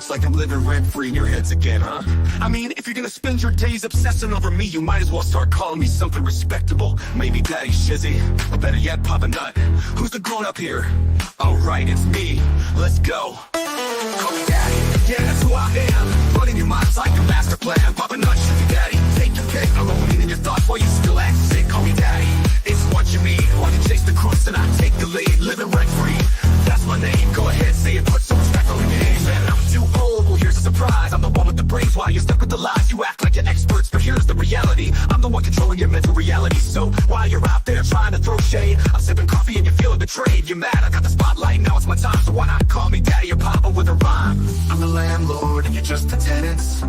looks like I'm living rent-free in your heads again, huh? I mean, if you're gonna spend your days obsessing over me, you might as well start calling me something respectable. Maybe Daddy Shizzy, or better yet, Papa Nut. Who's the grown-up here? Alright, it's me. Let's go. Call me Daddy, yeah, that's who I am. Running your mind's like a master plan. Papa Nut, Shizzy Daddy, take your pick. I'm rolling in your thoughts while you still act sick. Call me Daddy, it's what you mean. While you chase the crust and I take the lead. Living rent-free, that's my name. Go ahead, say it, put some respect on your name. Man, I'm too old, well here's a surprise. I'm the one with the brains while you're stuck with the lies. You act like you're experts, but here's the reality. I'm the one controlling your mental reality. So while you're out there trying to throw shade, I'm sipping coffee and you're feeling betrayed. You're mad, I got the spotlight, now it's my time. So why not call me Daddy or Papa with a rhyme? I'm the landlord and you're just the tenants,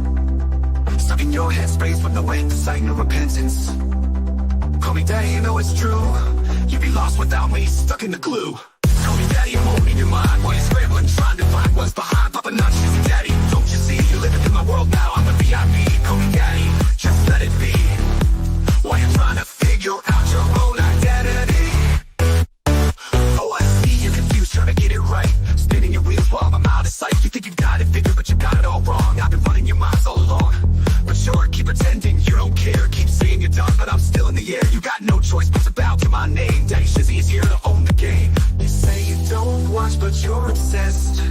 stuck in your headspace with no insight, no repentance. Call me Daddy, you know it's true. You'd be lost without me, stuck in the glue. Call me Daddy, I'm owning your mind while you're scrambling, trying to find what's behind. Papa Nut, Shizzy Daddy, don't you see? You're living in my world now, I'm the VIP. Call me Daddy, just let it be. While you're trying to figure out your own identity. Oh, I see you're confused, trying to get it right. Spinning your wheels while I'm out of sight. You think you got it figured, but you got it all wrong. I've been running your minds all along. But sure, keep pretending you don't care. Keep saying you're done, but I'm still in the air. You got no choice but to bow to my name. Daddy Shizzy is here to own the game. You say you don't watch, but you're obsessed.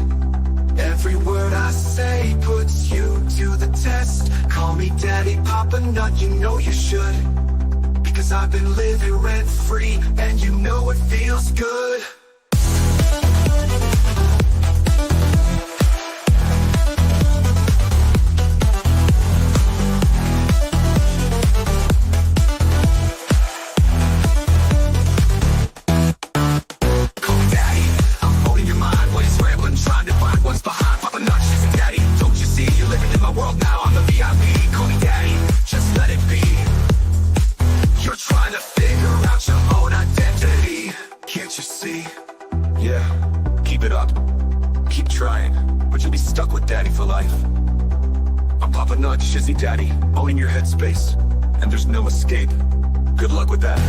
Every word I say puts you to the test. Call me Daddy, Papa Nut, you know you should. Because I've been living rent-free, and you know it feels good. Shizzy Daddy, owning your headspace, and there's no escape. Good luck with that.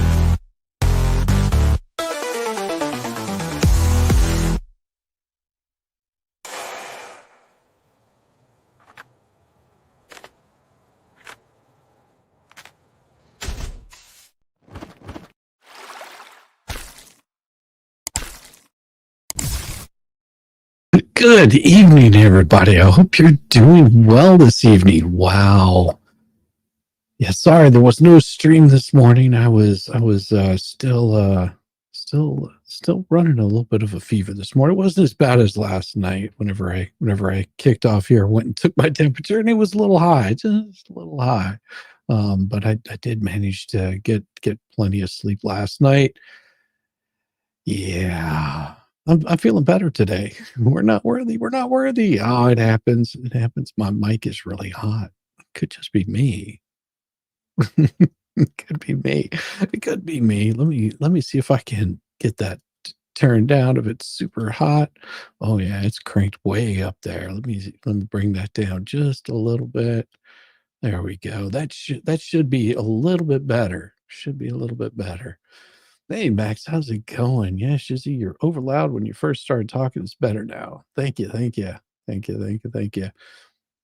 Good evening, everybody. I hope you're doing well this evening. Wow. Yeah, sorry there was no stream this morning. I was still running a little bit of a fever this morning. It wasn't as bad as last night. Whenever I kicked off here, went and took my temperature, and it was a little high, just a little high. But I did manage to get plenty of sleep last night. Yeah. I'm feeling better today. We're not worthy. We're not worthy. Oh, it happens. It happens. My mic is really hot. It could just be me. It could be me. It could be me. Let me see if I can get that turned down if it's super hot. Oh yeah, it's cranked way up there. Let me bring that down just a little bit. There we go. That should be a little bit better. Should be a little bit better. Hey, Max, how's it going? Yeah, Shizzy, you're over loud when you first started talking. It's better now. Thank you.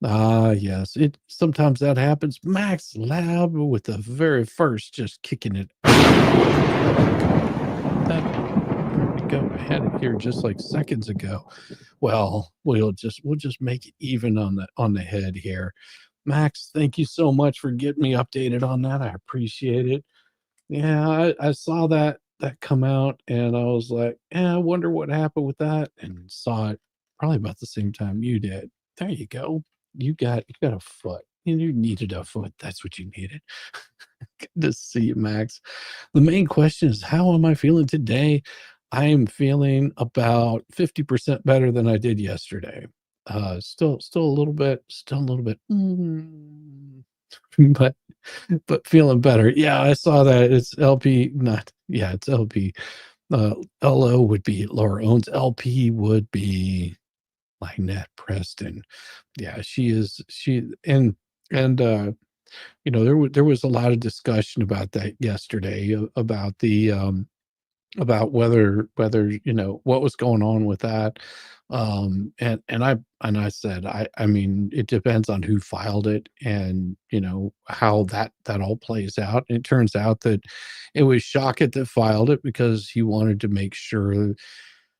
Yes, sometimes that happens. Max loud with the very first just kicking it. There we go. I had it here just like seconds ago. Well, we'll just make it even on the head here. Max, thank you so much for getting me updated on that. I appreciate it. Yeah, I saw that come out, and I was like, I wonder what happened with that, and saw it probably about the same time you did. There you go. You got a foot. You needed a foot. That's what you needed. Good to see you, Max. The main question is, how am I feeling today? I am feeling about 50% better than I did yesterday. Still a little bit, but feeling better. Yeah, I saw that. It's LP, it's LP. LO would be Laura Owens. LP would be Lynette Preston. Yeah, there was a lot of discussion about that yesterday, about the about whether what was going on with that. And I said, I mean, it depends on who filed it, and how that all plays out. And it turns out that it was Shockett that filed it because he wanted to make sure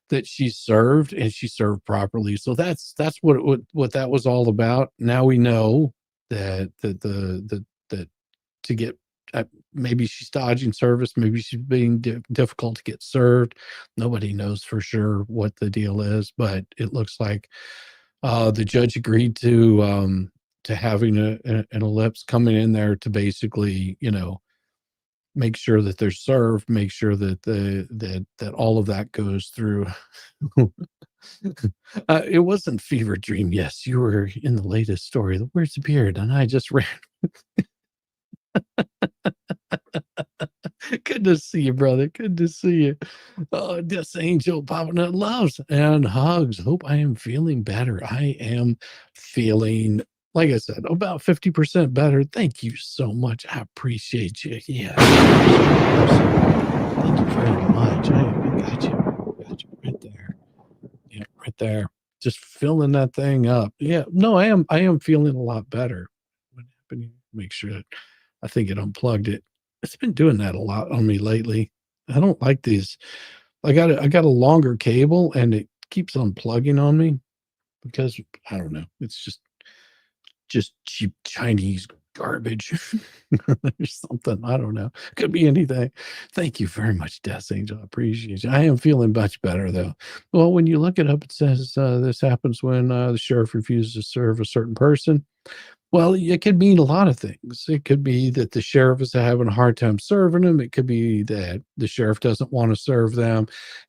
that she served, and she served properly. So that's what that was all about. Now we know that to get, maybe she's dodging service, maybe she's being difficult to get served. Nobody knows for sure what the deal is, but it looks like the judge agreed to having an ellipse coming in there to basically, make sure that they're served, make sure that that all of that goes through. It wasn't fever dream. Yes, you were in the latest story. The Where's the beard? And I just ran. Good to see you, brother. Good to see you. Oh, this angel popping out loves and hugs. Hope I am feeling better. I am feeling, like I said, about 50% better. Thank you so much. I appreciate you. Yeah. Thank you very much. I got you. Got you right there. Yeah, right there. Just filling that thing up. Yeah. No, I am feeling a lot better. What happened? Make sure that I think it unplugged it. It's been doing that a lot on me lately. I don't like these. I got a longer cable, and it keeps unplugging on me because I don't know. It's just cheap Chinese garbage or something. I don't know. Could be anything. Thank you very much, Death Angel. I appreciate you. I am feeling much better though. Well, when you look it up, it says this happens when the sheriff refuses to serve a certain person. Well, it could mean a lot of things. It could be that the sheriff is having a hard time serving them. It could be that the sheriff doesn't want to serve them.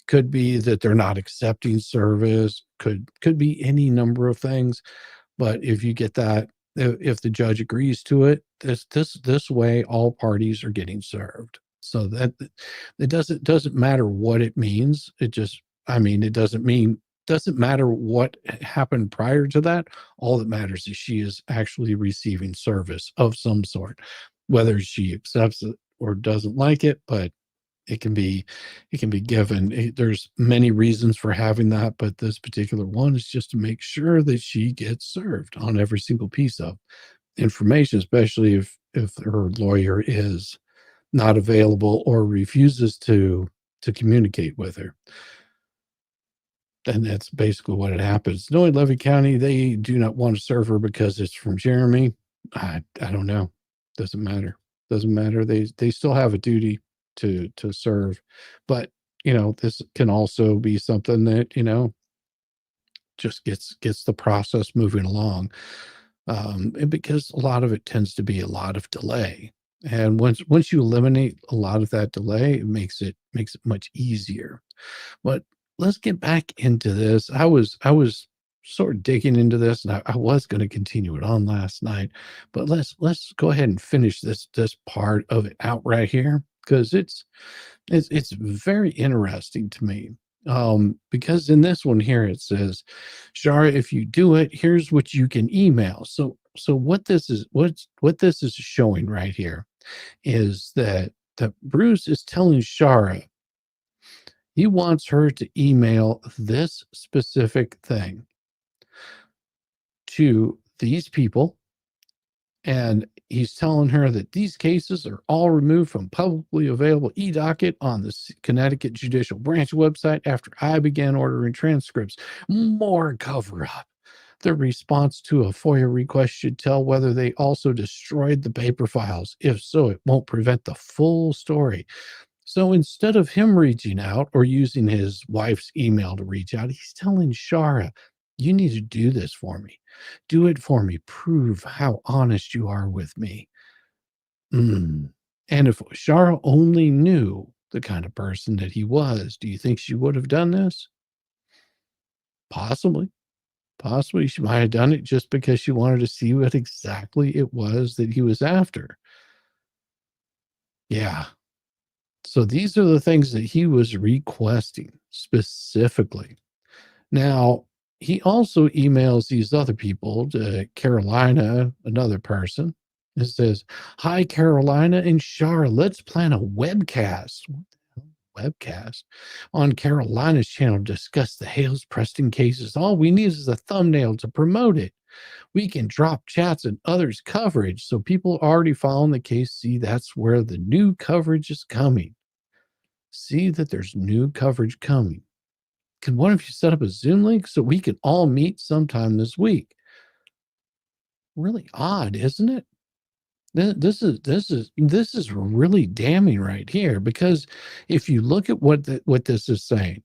Could be that they're not accepting service. Could be any number of things. But if you get that, if the judge agrees to it, this way, all parties are getting served. So that it doesn't matter what it means. It just, I mean, doesn't matter what happened prior to that. All that matters is she is actually receiving service of some sort, whether she accepts it or doesn't like it. But it can be given. There's many reasons for having that, but this particular one is just to make sure that she gets served on every single piece of information, especially if her lawyer is not available or refuses to communicate with her. And that's basically what it happens. Knowing Levy County, they do not want to serve her because it's from Jeremy. I don't know. Doesn't matter. Doesn't matter. They still have a duty to serve. But this can also be something that, just gets the process moving along. And because a lot of it tends to be a lot of delay. And once you eliminate a lot of that delay, it makes it much easier. But let's get back into this. I was sort of digging into this, and I was going to continue it on last night, but let's go ahead and finish this part of it out right here, because it's very interesting to me. Because in this one here it says, Shara, if you do it, here's what you can email. So what this is showing right here is that Bruce is telling Shara he wants her to email this specific thing to these people. And he's telling her that these cases are all removed from publicly available e-docket on the Connecticut Judicial Branch website after I began ordering transcripts. More cover up. The response to a FOIA request should tell whether they also destroyed the paper files. If so, it won't prevent the full story. So instead of him reaching out or using his wife's email to reach out, he's telling Shara, you need to do this for me. Do it for me. Prove how honest you are with me. And if Shara only knew the kind of person that he was, do you think she would have done this? Possibly. Possibly she might have done it just because she wanted to see what exactly it was that he was after. Yeah. So these are the things that he was requesting specifically. Now, he also emails these other people, to Carolina, another person. It says, hi, Carolina and Shara, let's plan a webcast. What the hell? webcast on Carolina's channel discuss the Hales Preston cases. All we need is a thumbnail to promote it. We can drop chats and others' coverage so people already following the case see that's where the new coverage is coming. See that there's new coverage coming. Can one of you set up a Zoom link so we can all meet sometime this week? Really odd, isn't it? This is really damning right here, because if you look at what this is saying,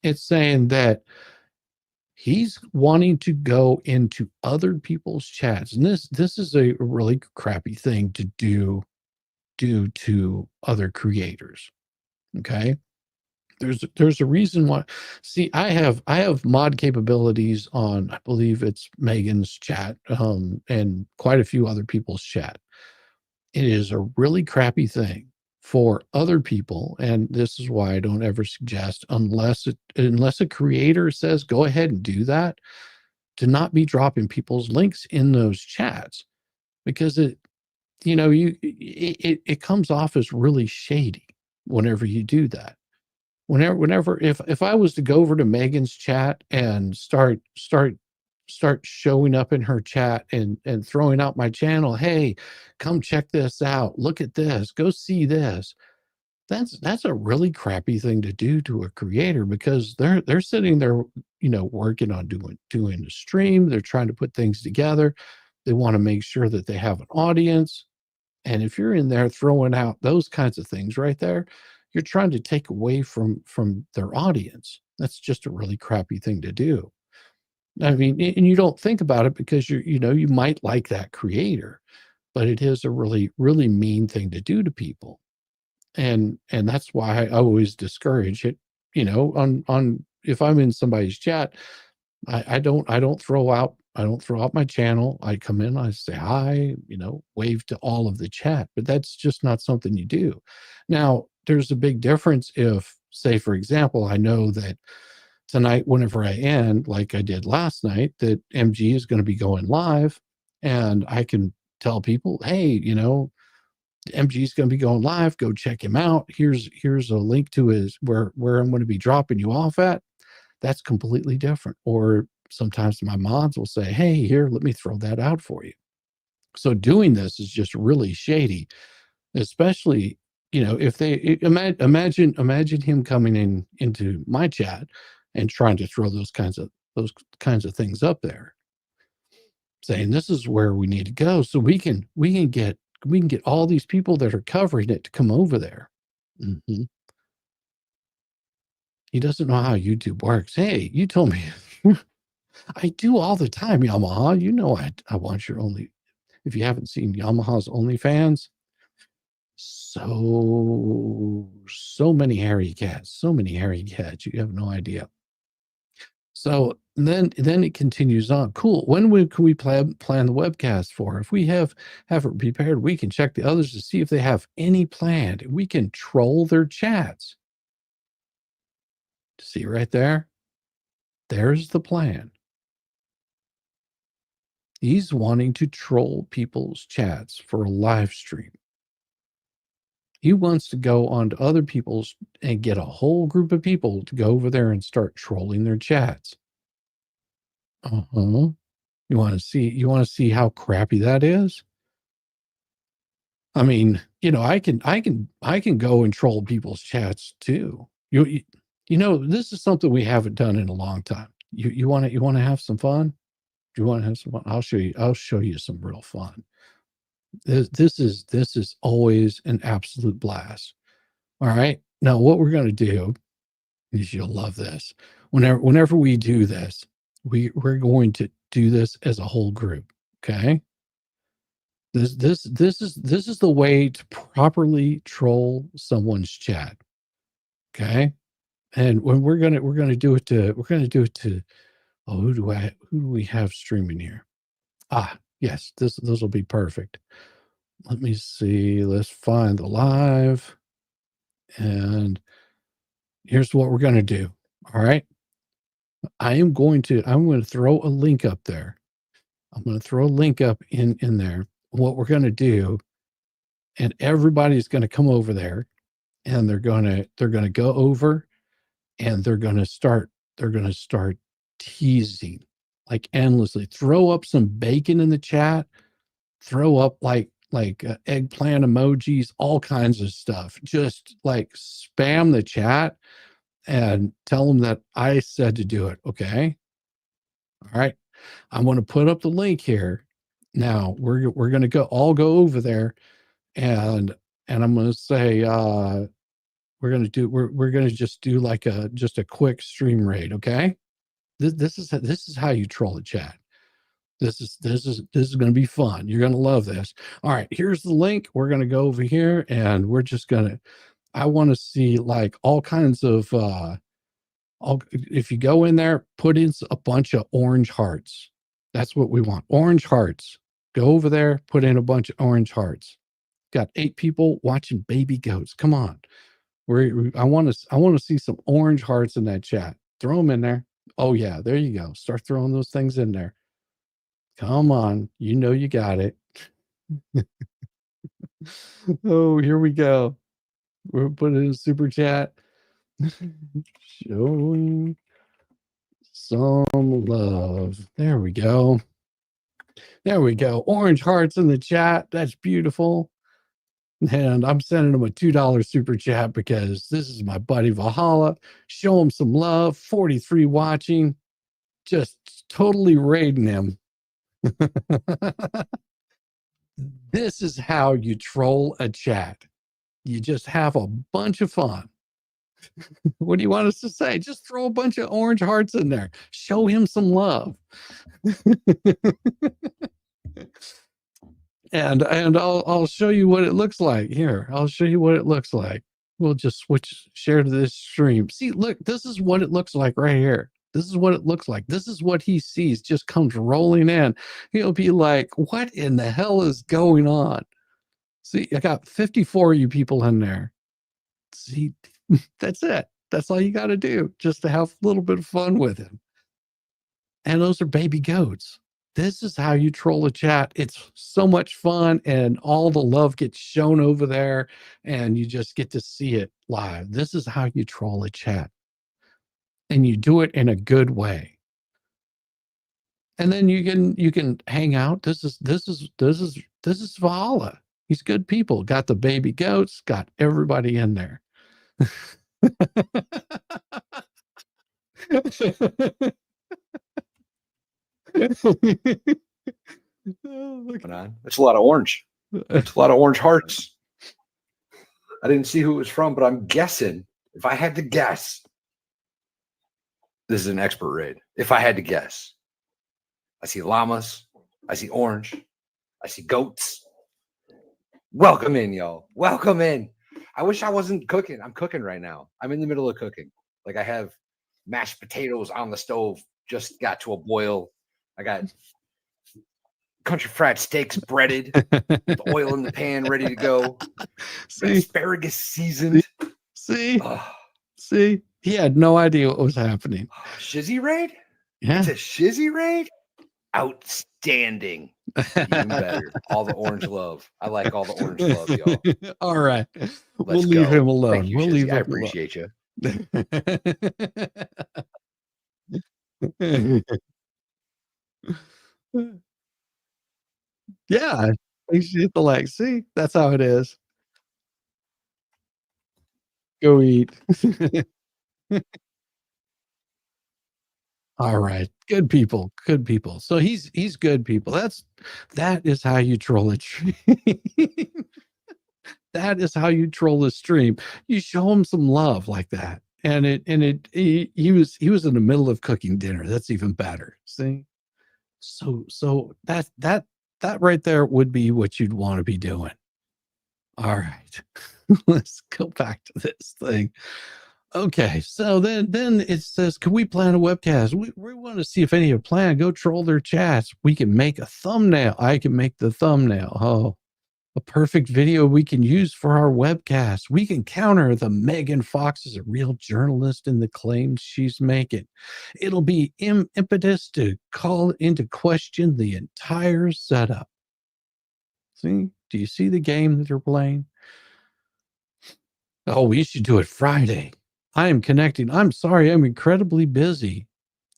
it's saying that he's wanting to go into other people's chats, and this is a really crappy thing to do to other creators. Okay, there's a reason why. See, I have mod capabilities on, I believe it's Megan's chat, and quite a few other people's chat. It is a really crappy thing for other people, and this is why I don't ever suggest, unless a creator says go ahead and do that, to not be dropping people's links in those chats, because it comes off as really shady whenever you do that. Whenever if I was to go over to Megan's chat and start showing up in her chat and throwing out my channel, hey, come check this out, look at this, go see this, that's a really crappy thing to do to a creator, because they're sitting there, working on doing a stream, they're trying to put things together, they want to make sure that they have an audience. And if you're in there throwing out those kinds of things right there, you're trying to take away from their audience. That's just a really crappy thing to do. I mean, and you don't think about it because you might like that creator, but it is a really, really mean thing to do to people. And that's why I always discourage it, on if I'm in somebody's chat, I don't throw out my channel. I come in, I say hi, wave to all of the chat, but that's just not something you do. Now, there's a big difference if, say, for example, I know that tonight, whenever I end, like I did last night, that MG is going to be going live, and I can tell people, hey, MG is going to be going live. Go check him out. Here's a link to his where I'm going to be dropping you off at. That's completely different. Or sometimes my mods will say, hey, here, let me throw that out for you. So doing this is just really shady, especially, if they imagine him coming into my chat and trying to throw those kinds of things up there, saying this is where we need to go so we can get all these people that are covering it to come over there. Mm-hmm. He doesn't know how YouTube works. Hey, you told me. I do all the time, Yamaha. I want your only. If you haven't seen Yamaha's OnlyFans, so many hairy cats, you have no idea. So then it continues on. Cool. When can we plan the webcast for? If we have it prepared, we can check the others to see if they have any planned. We can troll their chats. See right there? There's the plan. He's wanting to troll people's chats for a live stream. He wants to go onto other people's and get a whole group of people to go over there and start trolling their chats. You want to see how crappy that is? I mean, I can go and troll people's chats too. This is something we haven't done in a long time. You want to have some fun? Do you want to have some fun? I'll show you some real fun. This is always an absolute blast. All right. Now what we're going to do is, you'll love this. Whenever we do this, we're going to do this as a whole group. Okay. This is the way to properly troll someone's chat. Okay. And when we're gonna do it to who do we have streaming here? Yes, those will be perfect. Let me see. Let's find the live. And here's what we're going to do. All right. I'm going to throw a link up there. I'm going to throw a link up in there. What we're going to do, and everybody's going to come over there, and they're gonna go over and they're gonna start teasing like endlessly. Throw up some bacon in the chat, throw up like eggplant emojis, all kinds of stuff. Just like spam the chat and tell them that I said to do it. Okay. All right. I'm going to put up the link here. Now we're going to all go over there and I'm going to say, we're going to just do like a quick stream raid. Okay. This is how you troll the chat. This is going to be fun. You're going to love this. All right, here's the link. We're going to go over here and we're just going to, I want to see like all kinds of, if you go in there, put in a bunch of orange hearts. That's what we want. Orange hearts. Go over there, put in a bunch of orange hearts. Got 8 people watching baby goats. Come on. I want to see some orange hearts in that chat. Throw them in there. Oh yeah, there you go. Start throwing those things in there. Come on, you know you got it. Oh, here we go. We're putting in a super chat. Showing some love. There we go. There we go. Orange hearts in the chat. That's beautiful. And I'm sending him a $2 super chat because this is my buddy Valhalla. Show him some love. 43 watching. Just totally raiding him. This is how you troll a chat. You just have a bunch of fun. What do you want us to say? Just throw a bunch of orange hearts in there. Show him some love. and I'll show you what it looks like. Here, I'll show you what it looks like. We'll just share to this stream. See, look, this is what it looks like right here. This is what it looks like. This is what he sees, just comes rolling in. He'll be like, what in the hell is going on? See, I got 54 of you people in there. See, that's it. That's all you got to do, just to have a little bit of fun with him. And those are baby goats. This is how you troll a chat. It's so much fun, and all the love gets shown over there, and you just get to see it live. This is how you troll a chat. And you do it in a good way. And then you can hang out. This is Valhalla. He's good people. Got the baby goats, got everybody in there. It's a lot of orange. It's a lot of orange hearts. I didn't see who it was from, but I'm guessing, if I had to guess, this is an expert raid. If I had to guess, I see llamas, I see orange, I see goats. Welcome in, y'all. Welcome in. I wish I wasn't cooking. I'm cooking right now. I'm in the middle of cooking. Like, I have mashed potatoes on the stove, just got to a boil. I got country fried steaks breaded, with oil in the pan, ready to go. See? Asparagus seasoned. See? See? He had no idea what was happening. Shizzy raid? Yeah. It's a shizzy raid? Outstanding. Even better. All the orange love. I like all the orange love, y'all. All right. We'll Let's leave go. him alone. Thank you, We'll Shizzy. leave him I appreciate you. Yeah. You should hit the like. See? That's how it is. Go eat. All right. Good people. Good people. So he's good people. That is how you troll a stream. That is how you troll a stream. You show him some love like that. And he was in the middle of cooking dinner. That's even better. See? So that right there would be what you'd want to be doing. All right. Let's go back to this thing. Okay, so then it says, can we plan a webcast? We want to see if any have planned. Go troll their chats. We can make a thumbnail. I can make the thumbnail. Oh, a perfect video we can use for our webcast. We can counter the Megan Fox is a real journalist in the claims she's making. It'll be impetus to call into question the entire setup. See? Do you see the game that you're playing? Oh, we should do it Friday. I am connecting. I'm sorry. I'm incredibly busy.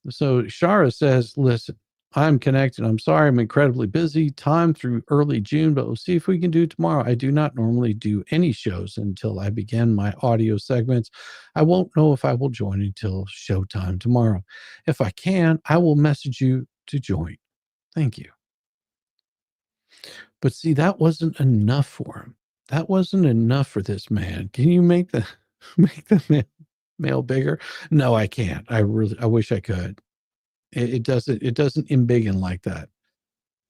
So Shara says, listen, I'm connected. I'm sorry. I'm incredibly busy. Time through early June, but we'll see if we can do it tomorrow. I do not normally do any shows until I begin my audio segments. I won't know if I will join until showtime tomorrow. If I can, I will message you to join. Thank you. But see, that wasn't enough for him. That wasn't enough for this man. Can you make the mail bigger? No, I can't. I wish I could. It doesn't embiggen like that.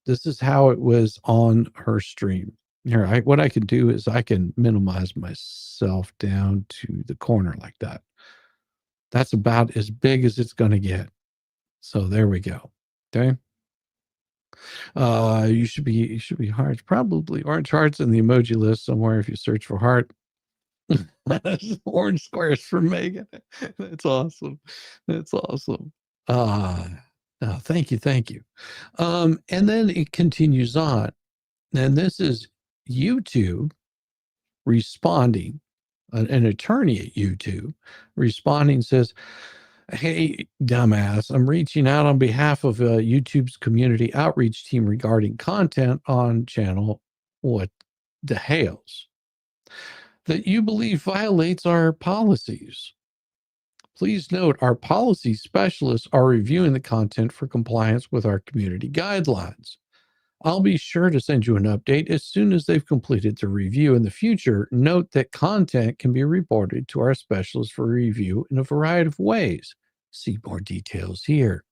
This is how it was on her stream. Here, what I can do is I can minimize myself down to the corner like that. That's about as big as it's going to get. So there we go. Okay. You should be hearts, probably orange hearts in the emoji list somewhere if you search for heart. Orange squares for Megan. That's awesome. That's awesome. No, thank you. And then it continues on. And this is YouTube responding, an attorney at YouTube responding says, hey, dumbass, I'm reaching out on behalf of YouTube's community outreach team regarding content on channel What the Hales that you believe violates our policies. Please note our policy specialists are reviewing the content for compliance with our community guidelines. I'll be sure to send you an update as soon as they've completed the review. In the future, note that content can be reported to our specialists for review in a variety of ways. See more details here.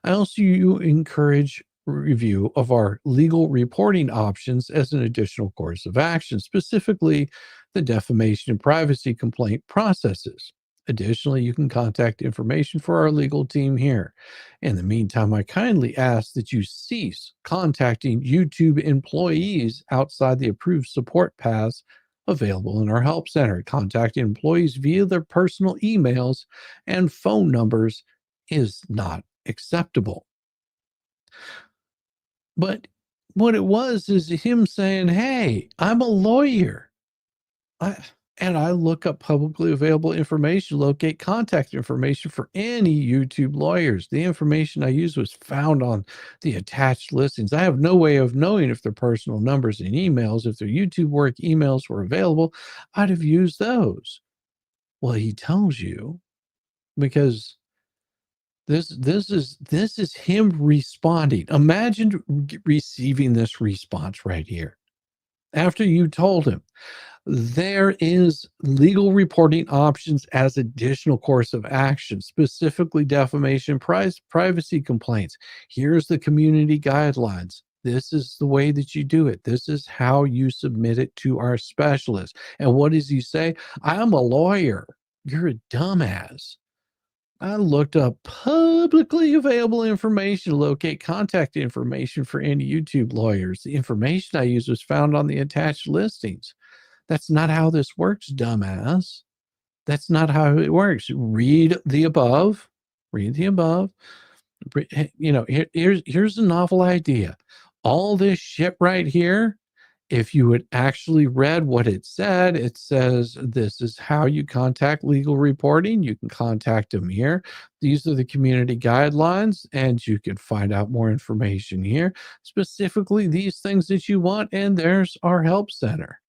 I also encourage review of our legal reporting options as an additional course of action, specifically the defamation and privacy complaint processes. Additionally, you can contact information for our legal team here. In the meantime, I kindly ask that you cease contacting YouTube employees outside the approved support paths available in our help center. Contacting employees via their personal emails and phone numbers is not acceptable. But what it was is him saying, hey, I'm a lawyer. And I look up publicly available information, locate contact information for any YouTube lawyers. The information I used was found on the attached listings. I have no way of knowing if their personal numbers and emails, if their YouTube work emails were available, I'd have used those. Well, he tells you because this is him responding. Imagine receiving this response right here. After you told him, there is legal reporting options as additional course of action, specifically defamation, privacy complaints. Here's the community guidelines. This is the way that you do it. This is how you submit it to our specialist. And what does he say? I'm a lawyer. You're a dumbass. I looked up publicly available information to locate contact information for any YouTube lawyers. The information I used was found on the attached listings. That's not how this works, dumbass. That's not how it works. Read the above. Read the above. You know, here's a novel idea. All this shit right here, if you had actually read what it says this is how you contact legal reporting. You can contact them here. These are the community guidelines, and you can find out more information here. Specifically, these things that you want, and there's our help center.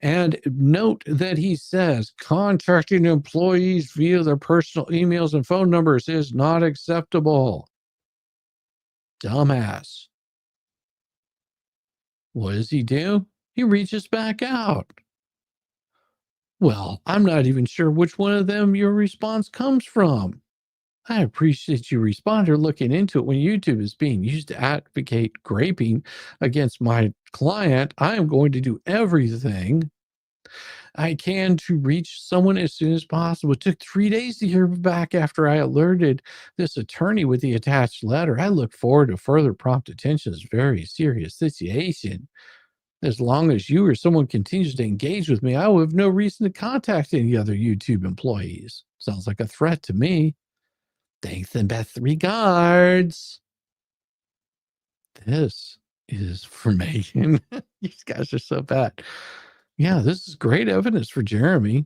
And note that he says contacting employees via their personal emails and phone numbers is not acceptable. Dumbass. What does he do? He reaches back out. Well, I'm not even sure which one of them your response comes from. I appreciate you responder looking into it. When YouTube is being used to advocate graping against my client, I am going to do everything I can to reach someone as soon as possible. It took 3 days to hear back after I alerted this attorney with the attached letter. I look forward to further prompt attention. It's a very serious situation. As long as you or someone continues to engage with me, I will have no reason to contact any other YouTube employees. Sounds like a threat to me. Thanks and best regards. This is for Megan. These guys are so bad. Yeah, this is great evidence for Jeremy.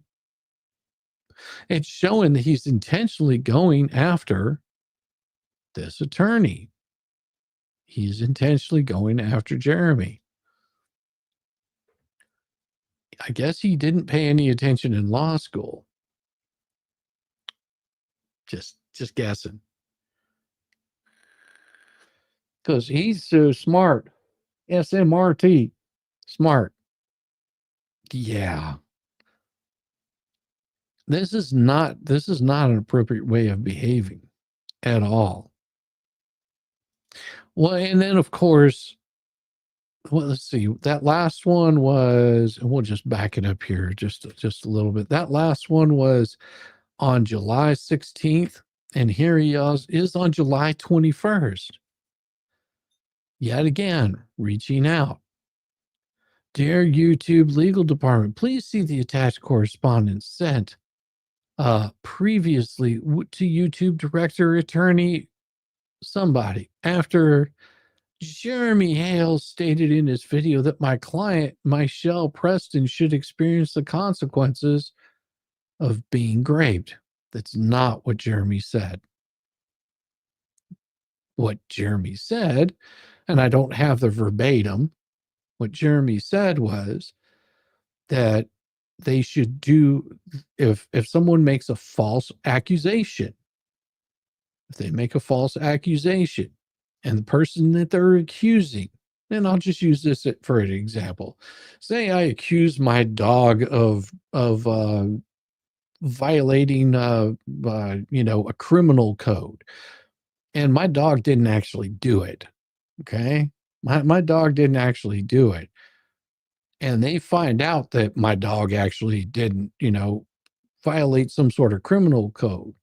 It's showing that he's intentionally going after this attorney. He's intentionally going after Jeremy. I guess he didn't pay any attention in law school. Just guessing. Because he's so smart. SMRT. Smart. Yeah. This is not an appropriate way of behaving at all. Well, and then of course, well, let's see. That last one was, and we'll just back it up here just a little bit. That last one was on July 16th, and here he is on July 21st. Yet again, reaching out. Dear YouTube legal department, please see the attached correspondence sent previously to YouTube director, attorney, somebody, after Jeremy Hales stated in his video that my client, Michelle Preston, should experience the consequences of being raped. That's not what Jeremy said. What Jeremy said, and I don't have the verbatim, what Jeremy said was that they should do, if someone makes a false accusation, if they make a false accusation and the person that they're accusing, and I'll just use this for an example. Say I accuse my dog of violating a criminal code, and my dog didn't actually do it. Okay, my dog didn't actually do it, and they find out that my dog actually didn't, violate some sort of criminal code,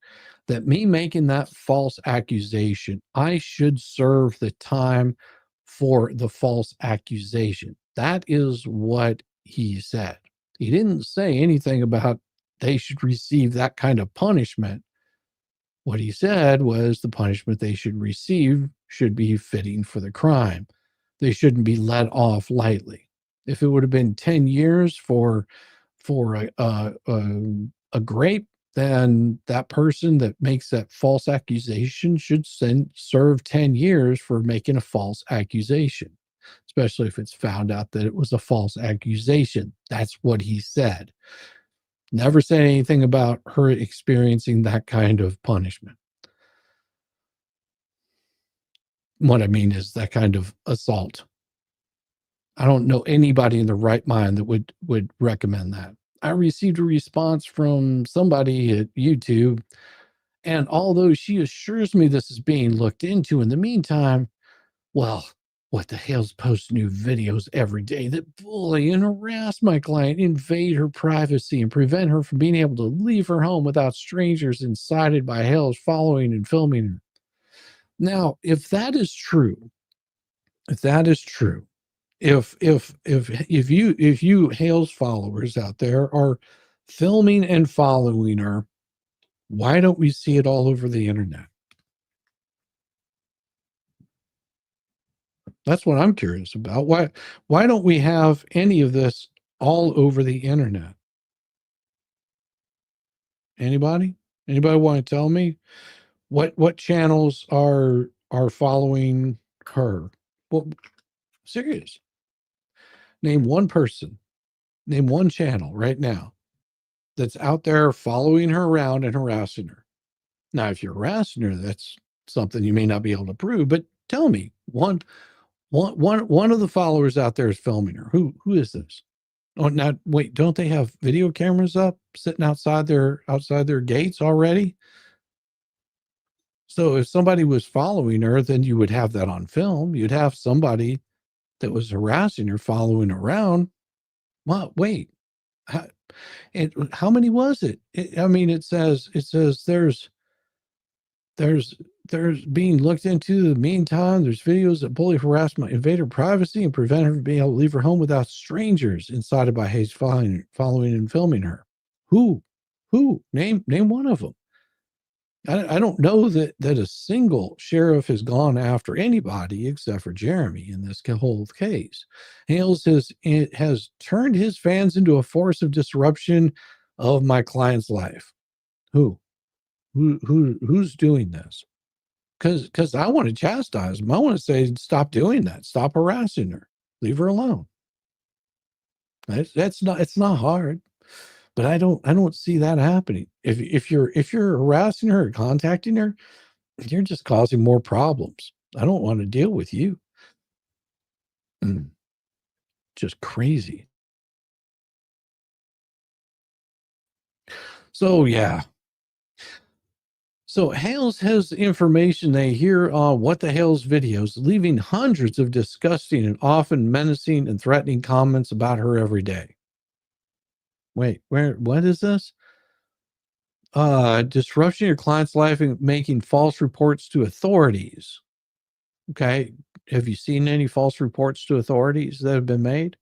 that me making that false accusation, I should serve the time for the false accusation. That is what he said. He didn't say anything about they should receive that kind of punishment. What he said was the punishment they should receive should be fitting for the crime. They shouldn't be let off lightly. If it would have been 10 years for a grape, then that person that makes that false accusation should serve 10 years for making a false accusation, especially if it's found out that it was a false accusation. That's what he said. Never said anything about her experiencing that kind of punishment. What I mean is that kind of assault. I don't know anybody in the right mind that would recommend that. I received a response from somebody at YouTube, and although she assures me this is being looked into in the meantime, well, what the hell's post new videos every day that bully and harass my client, invade her privacy, and prevent her from being able to leave her home without strangers incited by Hales following and filming her. Now, if that is true, if you Hales followers out there are filming and following her, why don't we see it all over the internet? That's what I'm curious about. Why don't we have any of this all over the internet? Anybody want to tell me what channels are following her? Well, serious. Name one person, name one channel right now that's out there following her around and harassing her. Now, if you're harassing her, that's something you may not be able to prove, but tell me one of the followers out there is filming her. Who is this? Oh, now wait, don't they have video cameras up sitting outside their gates already? So if somebody was following her, then you would have that on film. You'd have somebody that was harassing her following around. Well, wait, how many was it? It says there's being looked into. The meantime, there's videos that bully, harass, invade her privacy, and prevent her from being able to leave her home without strangers incited by Hayes following and filming her. Who? Name one of them. I don't know that a single sheriff has gone after anybody except for Jeremy in this whole case. Hales has turned his fans into a force of disruption of my client's life. Who's doing this? Because I want to chastise him. I want to say, stop doing that. Stop harassing her. Leave her alone. It's not hard. But I don't see that happening. If you're harassing her or contacting her, you're just causing more problems. I don't want to deal with you. Just crazy. So yeah. So Hales has information they hear on What the Hales videos, leaving hundreds of disgusting and often menacing and threatening comments about her every day. Wait, what is this? Disrupting your client's life and making false reports to authorities. Okay. Have you seen any false reports to authorities that have been made?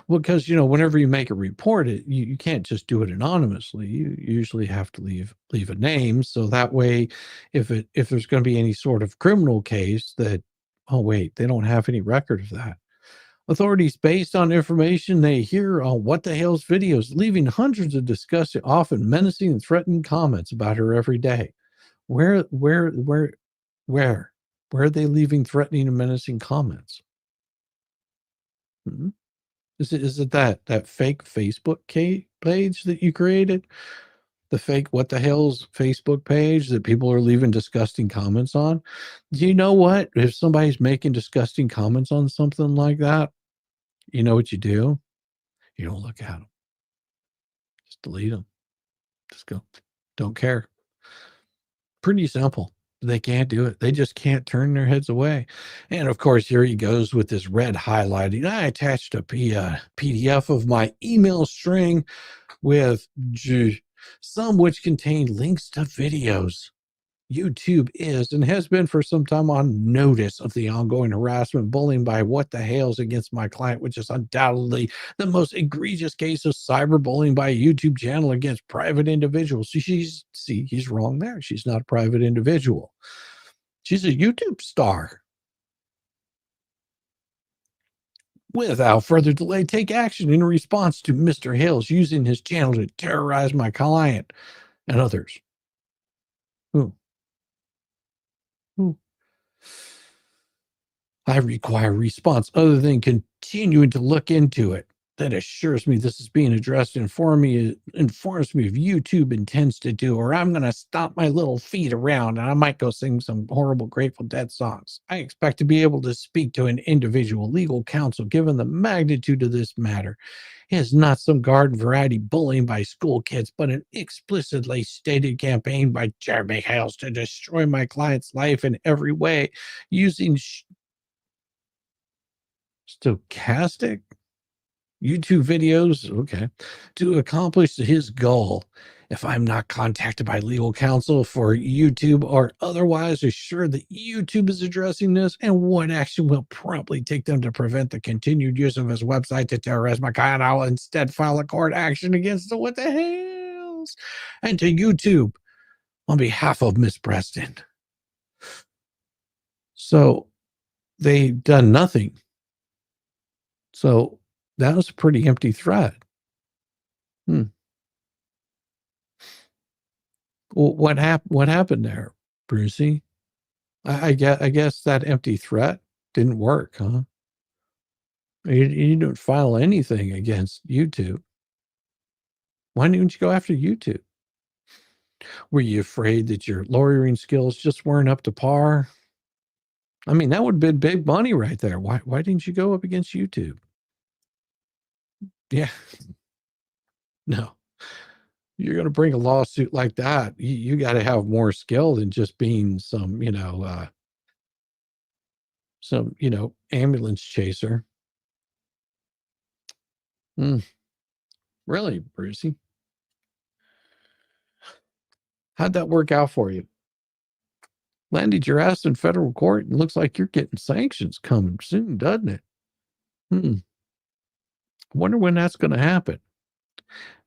Well, because whenever you make a report, you can't just do it anonymously. You usually have to leave a name, so that way, if there's going to be any sort of criminal case that, oh wait, they don't have any record of that. Authorities, based on information they hear on What the Hales videos, leaving hundreds of disgusting, often menacing and threatening comments about her every day. Where are they leaving threatening and menacing comments? Hmm? Is it that fake Facebook page that you created? The fake What the Hell's Facebook page that people are leaving disgusting comments on? Do you know what? If somebody's making disgusting comments on something like that, you know what you do? You don't look at them. Just delete them. Just go. Don't care. Pretty simple. They can't do it. They just can't turn their heads away. And of course, here he goes with this red highlighting. I attached a PDF of my email string with some which contain links to videos. YouTube is and has been for some time on notice of the ongoing harassment, bullying by What the Hales against my client, which is undoubtedly the most egregious case of cyberbullying by a YouTube channel against private individuals. He's wrong there. She's not a private individual. She's a YouTube star. Without further delay, take action in response to Mr. Hales using his channel to terrorize my client and others. Who? I require a response other than continuing to look into it. That assures me this is being addressed and informs me if YouTube intends to do, or I'm going to stomp my little feet around and I might go sing some horrible Grateful Dead songs. I expect to be able to speak to an individual legal counsel given the magnitude of this matter. It is not some garden variety bullying by school kids, but an explicitly stated campaign by Jeremy Hales to destroy my client's life in every way using stochastic YouTube videos, okay, to accomplish his goal. If I'm not contacted by legal counsel for YouTube or otherwise assured that YouTube is addressing this, and what action will promptly take them to prevent the continued use of his website to terrorize my client, I'll instead file a court action against the What the Hales and to YouTube on behalf of Miss Preston. So they've done nothing. So that was a pretty empty threat. Well, what happened there, Brucey? I guess that empty threat didn't work, huh? You didn't file anything against YouTube. Why didn't you go after YouTube? Were you afraid that your lawyering skills just weren't up to par? I mean, that would have been big money right there. Why didn't you go up against YouTube? Yeah. No. You're going to bring a lawsuit like that. You got to have more skill than just being some ambulance chaser. Really, Brucey? How'd that work out for you? Landed your ass in federal court and looks like you're getting sanctions coming soon, doesn't it? I wonder when that's going to happen.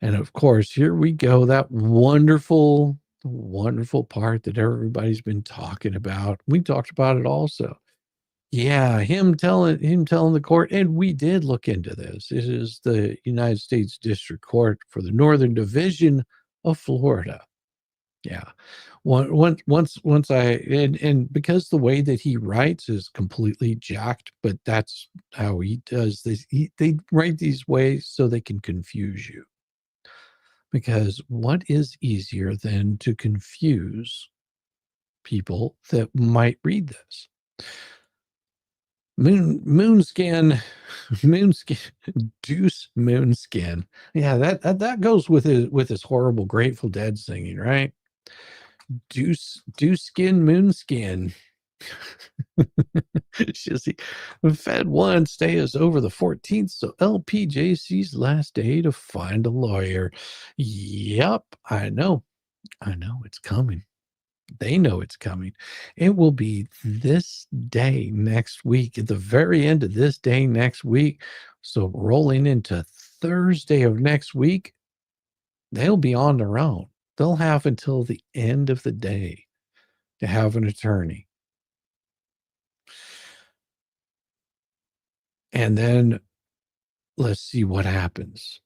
And of course, here we go, that wonderful, wonderful part that everybody's been talking about. We talked about it also. Yeah, him telling the court, and we did look into this. It is the United States District Court for the Northern Division of Florida. Yeah. Once I and because the way that he writes is completely jacked, but that's how he does this. They write these ways so they can confuse you. Because what is easier than to confuse people that might read this? Moonskin, Deuce Moonskin. Yeah, that goes with his horrible Grateful Dead singing, right? Deuce Skin Moonskin. Shizzy. Fed 1 stay is over the 14th, so LPJC's last day to find a lawyer. Yep, I know it's coming. They know it's coming. It will be this day next week, at the very end of this day next week. So rolling into Thursday of next week, they'll be on their own. They'll have until the end of the day to have an attorney. And then let's see what happens.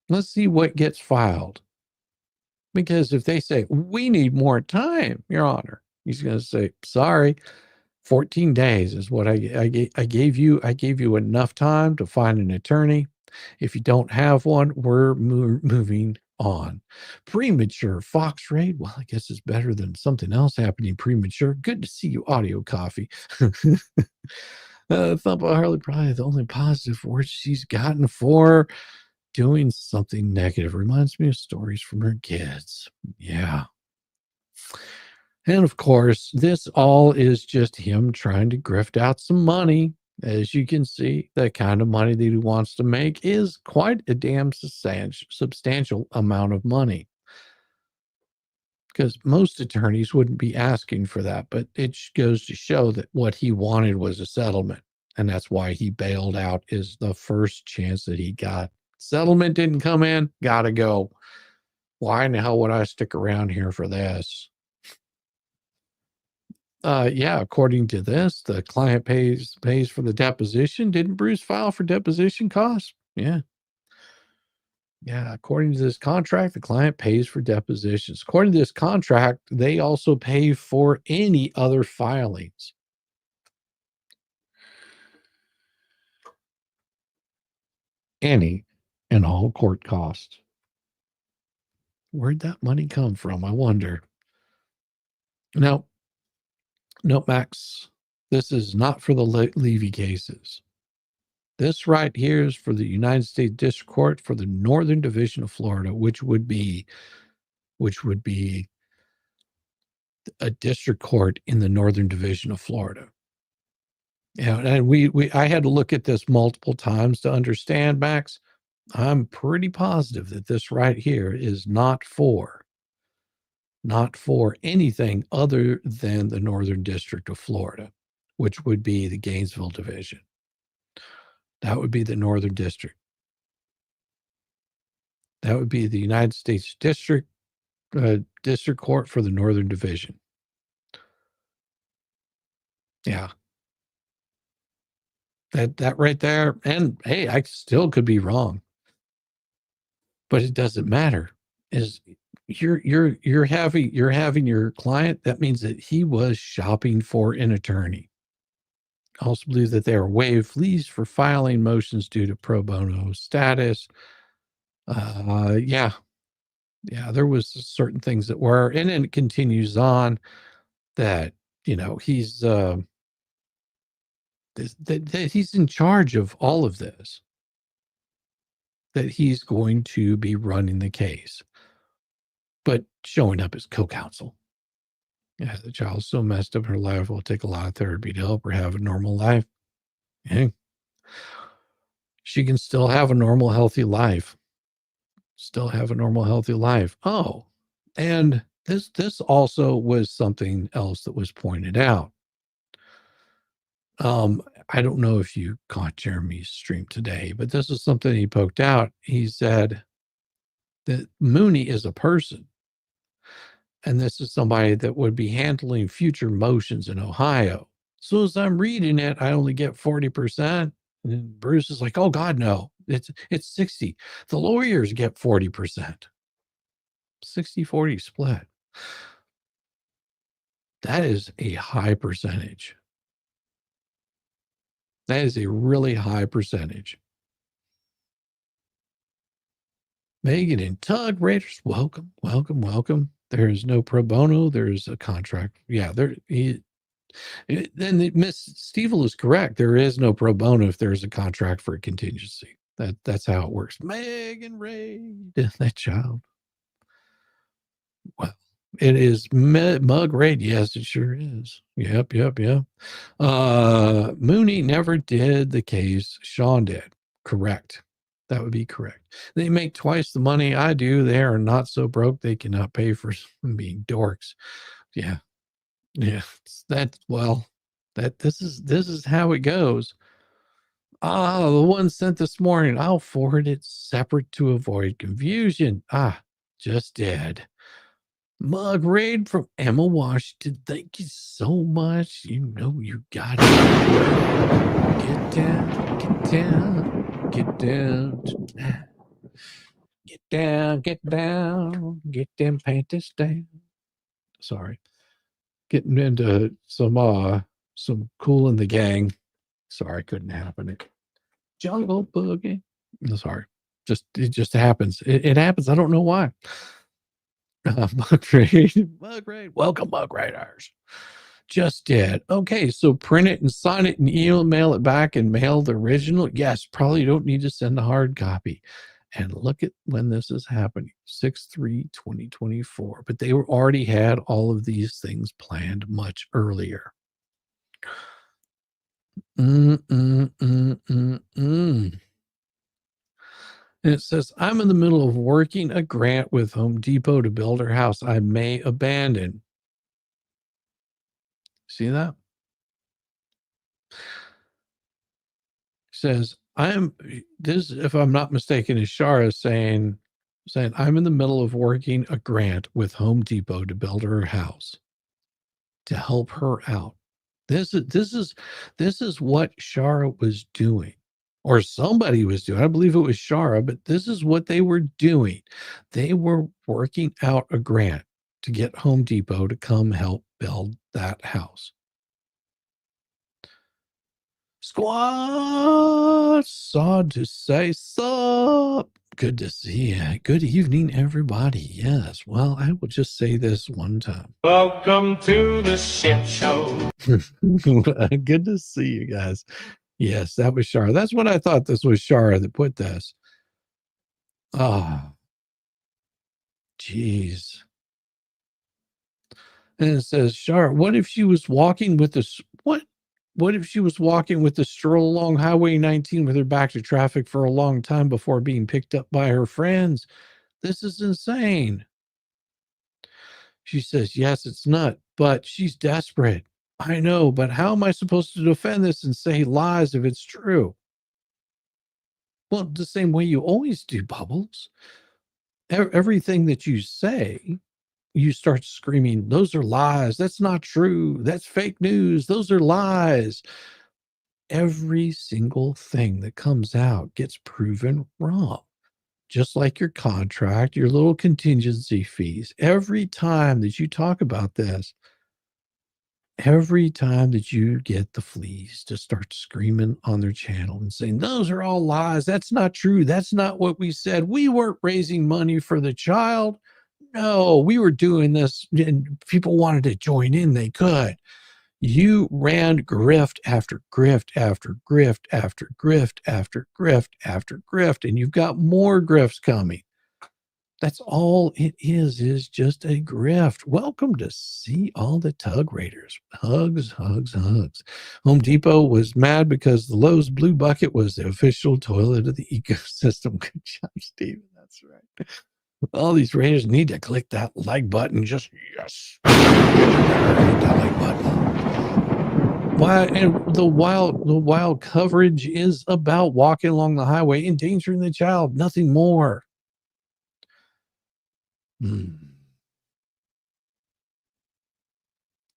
Let's see what gets filed. Because if they say, we need more time, Your Honor, he's going to say, sorry, 14 days is what I gave you. I gave you enough time to find an attorney. If you don't have one, we're moving on. Premature Fox raid. Well, I guess it's better than something else happening premature. Good to see you, Audio Coffee. Thump Harley, probably the only positive word she's gotten for doing something negative. Reminds me of stories from her kids. Yeah. And of course, this all is just him trying to grift out some money. As you can see, the kind of money that he wants to make is quite a damn substantial amount of money. Because most attorneys wouldn't be asking for that, but it goes to show that what he wanted was a settlement. And that's why he bailed out, is the first chance that he got. Settlement didn't come in, gotta go. Why in the hell would I stick around here for this? Yeah, according to this, the client pays for the deposition. Didn't Bruce file for deposition costs? Yeah. Yeah, according to this contract, the client pays for depositions. According to this contract, they also pay for any other filings. Any and all court costs. Where'd that money come from? I wonder. No, Max, this is not for the Levy cases. This right here is for the United States District Court for the Northern Division of Florida, which would be a district court in the Northern Division of Florida. Yeah, and I had to look at this multiple times to understand, Max. I'm pretty positive that this right here is not for anything other than the Northern District of Florida, which would be the Gainesville Division. That would be the Northern District. That would be the United States District Court for the Northern Division. Yeah. That right there. And hey, I still could be wrong. But it doesn't matter. Is you're having your client, that means that he was shopping for an attorney. I also believe that they are waived fees for filing motions due to pro bono status. Yeah, there was certain things that were, and then it continues on that, he's that he's in charge of all of this, that he's going to be running the case, but showing up as co-counsel. Yeah, the child's so messed up in her life, will take a lot of therapy to help her have a normal life. Yeah. She can still have a normal, healthy life. Oh, and this also was something else that was pointed out. I don't know if you caught Jeremy's stream today, but this is something he poked out. He said, that Mooney is a person. And this is somebody that would be handling future motions in Ohio. So as I'm reading it, I only get 40%. And Bruce is like, oh God, no, it's 60. The lawyers get 40%. 60-40 split. That is a high percentage. That is a really high percentage. Megan and Tug Raiders, welcome, welcome, welcome. There is no pro bono. There's a contract. Yeah, then Miss Stevel is correct. There is no pro bono if there's a contract for a contingency. That's how it works. Megan Raid, that child. Well, it is Mug Raid. Yes, it sure is. Yep. Mooney never did the case. Sean did. Correct. That would be correct. They make twice the money I do. They are not so broke they cannot pay for being dorks. Yeah. This is how it goes. The one sent this morning. I'll forward it separate to avoid confusion. Just did. Mug Raid from Emma Washington. Thank you so much. You know you got it. Get down. Get them panties down. Sorry. Getting into some Cool in the Gang. Sorry, couldn't happen. Jungle Boogie. Sorry. It just happens. It happens. I don't know why. Mug Raid. Welcome, Mug Raiders. Just did. Okay, so print it and sign it and email it back and mail the original. Yes, probably don't need to send a hard copy. And look at when this is happening, 6/3/2024. But they already had all of these things planned much earlier. And it says, I'm in the middle of working a grant with Home Depot to build our house I may abandon. See that? Says, if I'm not mistaken, is Shara saying, I'm in the middle of working a grant with Home Depot to build her house to help her out. This is what Shara was doing, or somebody was doing. I believe it was Shara, but this is what they were doing. They were working out a grant to get Home Depot to come help build that house. Squad, sad to say sup. Good to see you. Good evening, everybody. Yes, well, I will just say this one time. Welcome to the shit show. Good to see you guys. Yes, that was Shara. That's what I thought. This was Shara that put this. Jeez. And it says, Shara, what if she was walking with this? What if she was walking with the stroll along Highway 19 with her back to traffic for a long time before being picked up by her friends? This is insane. She says, yes, it's not, but she's desperate. I know, but how am I supposed to defend this and say lies if it's true? Well, the same way you always do, Bubbles. Everything that you say, you start screaming, those are lies. That's not true. That's fake news. Those are lies. Every single thing that comes out gets proven wrong. Just like your contract, your little contingency fees. Every time that you talk about this, every time that you get the fleas to start screaming on their channel and saying, those are all lies. That's not true. That's not what we said. We weren't raising money for the child. No, we were doing this and people wanted to join in. They could. You ran grift after grift after grift after grift after grift after grift, and you've got more grifts coming. That's all it is just a grift. Welcome to see all the Tug Raiders. Hugs, hugs, hugs. Home Depot was mad because the Lowe's Blue Bucket was the official toilet of the ecosystem. Good job, Steven. That's right. All these Raiders need to click that like button. Just yes. Hit that like button. Why? And the wild coverage is about walking along the highway, endangering the child. Nothing more.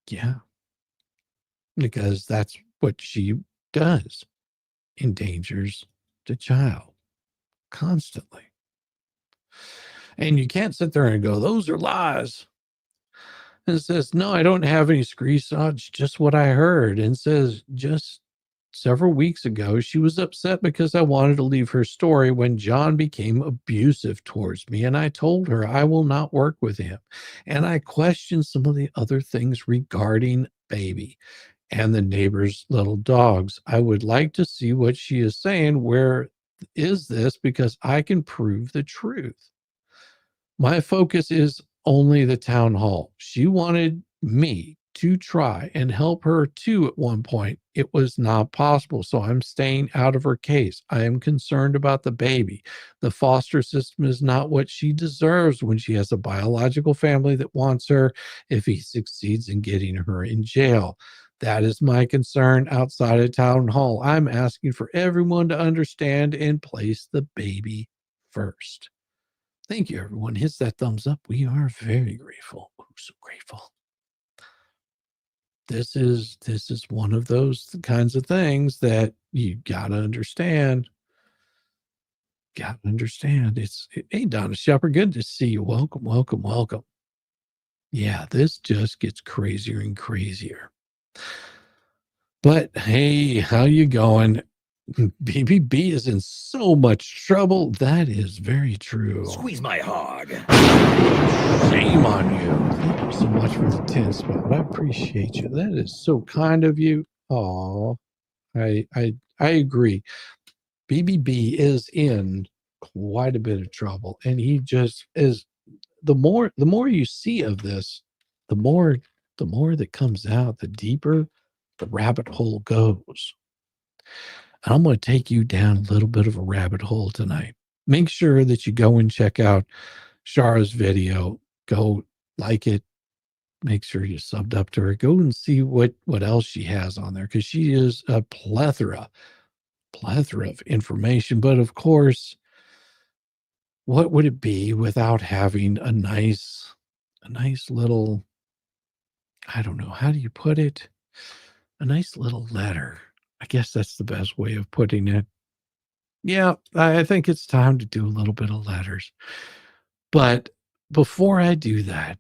Yeah, because that's what she does. Endangers the child constantly. And you can't sit there and go, those are lies. And it says, no, I don't have any screenshots, just what I heard. And says, just several weeks ago, she was upset because I wanted to leave her story when John became abusive towards me. And I told her I will not work with him. And I questioned some of the other things regarding baby and the neighbor's little dogs. I would like to see what she is saying. Where is this? Because I can prove the truth. My focus is only the town hall. She wanted me to try and help her too at one point. It was not possible, so I'm staying out of her case. I am concerned about the baby. The foster system is not what she deserves when she has a biological family that wants her if he succeeds in getting her in jail. That is my concern outside of town hall. I'm asking for everyone to understand and place the baby first. Thank you, everyone. Hits that thumbs up. We are very grateful. Oh, so grateful. This is one of those kinds of things that you gotta understand. Gotta understand. Hey, Donna Shepard, good to see you. Welcome, welcome, welcome. Yeah, this just gets crazier and crazier. But hey, how you going? BBB is in so much trouble. That is very true. Squeeze my hog. Shame on you. Thank you so much for the 10 spot. I appreciate you. That is so kind of you. Oh, I agree. BBB is in quite a bit of trouble, and he just is. The more you see of this, the more that comes out, the deeper the rabbit hole goes. And I'm going to take you down a little bit of a rabbit hole tonight. Make sure that you go and check out Shara's video. Go like it. Make sure you subbed up to her. Go and see what else she has on there, because she is a plethora of information. But of course, what would it be without having a nice little, I don't know, how do you put it? A nice little letter. I guess that's the best way of putting it. Yeah, I think it's time to do a little bit of letters. But before I do that,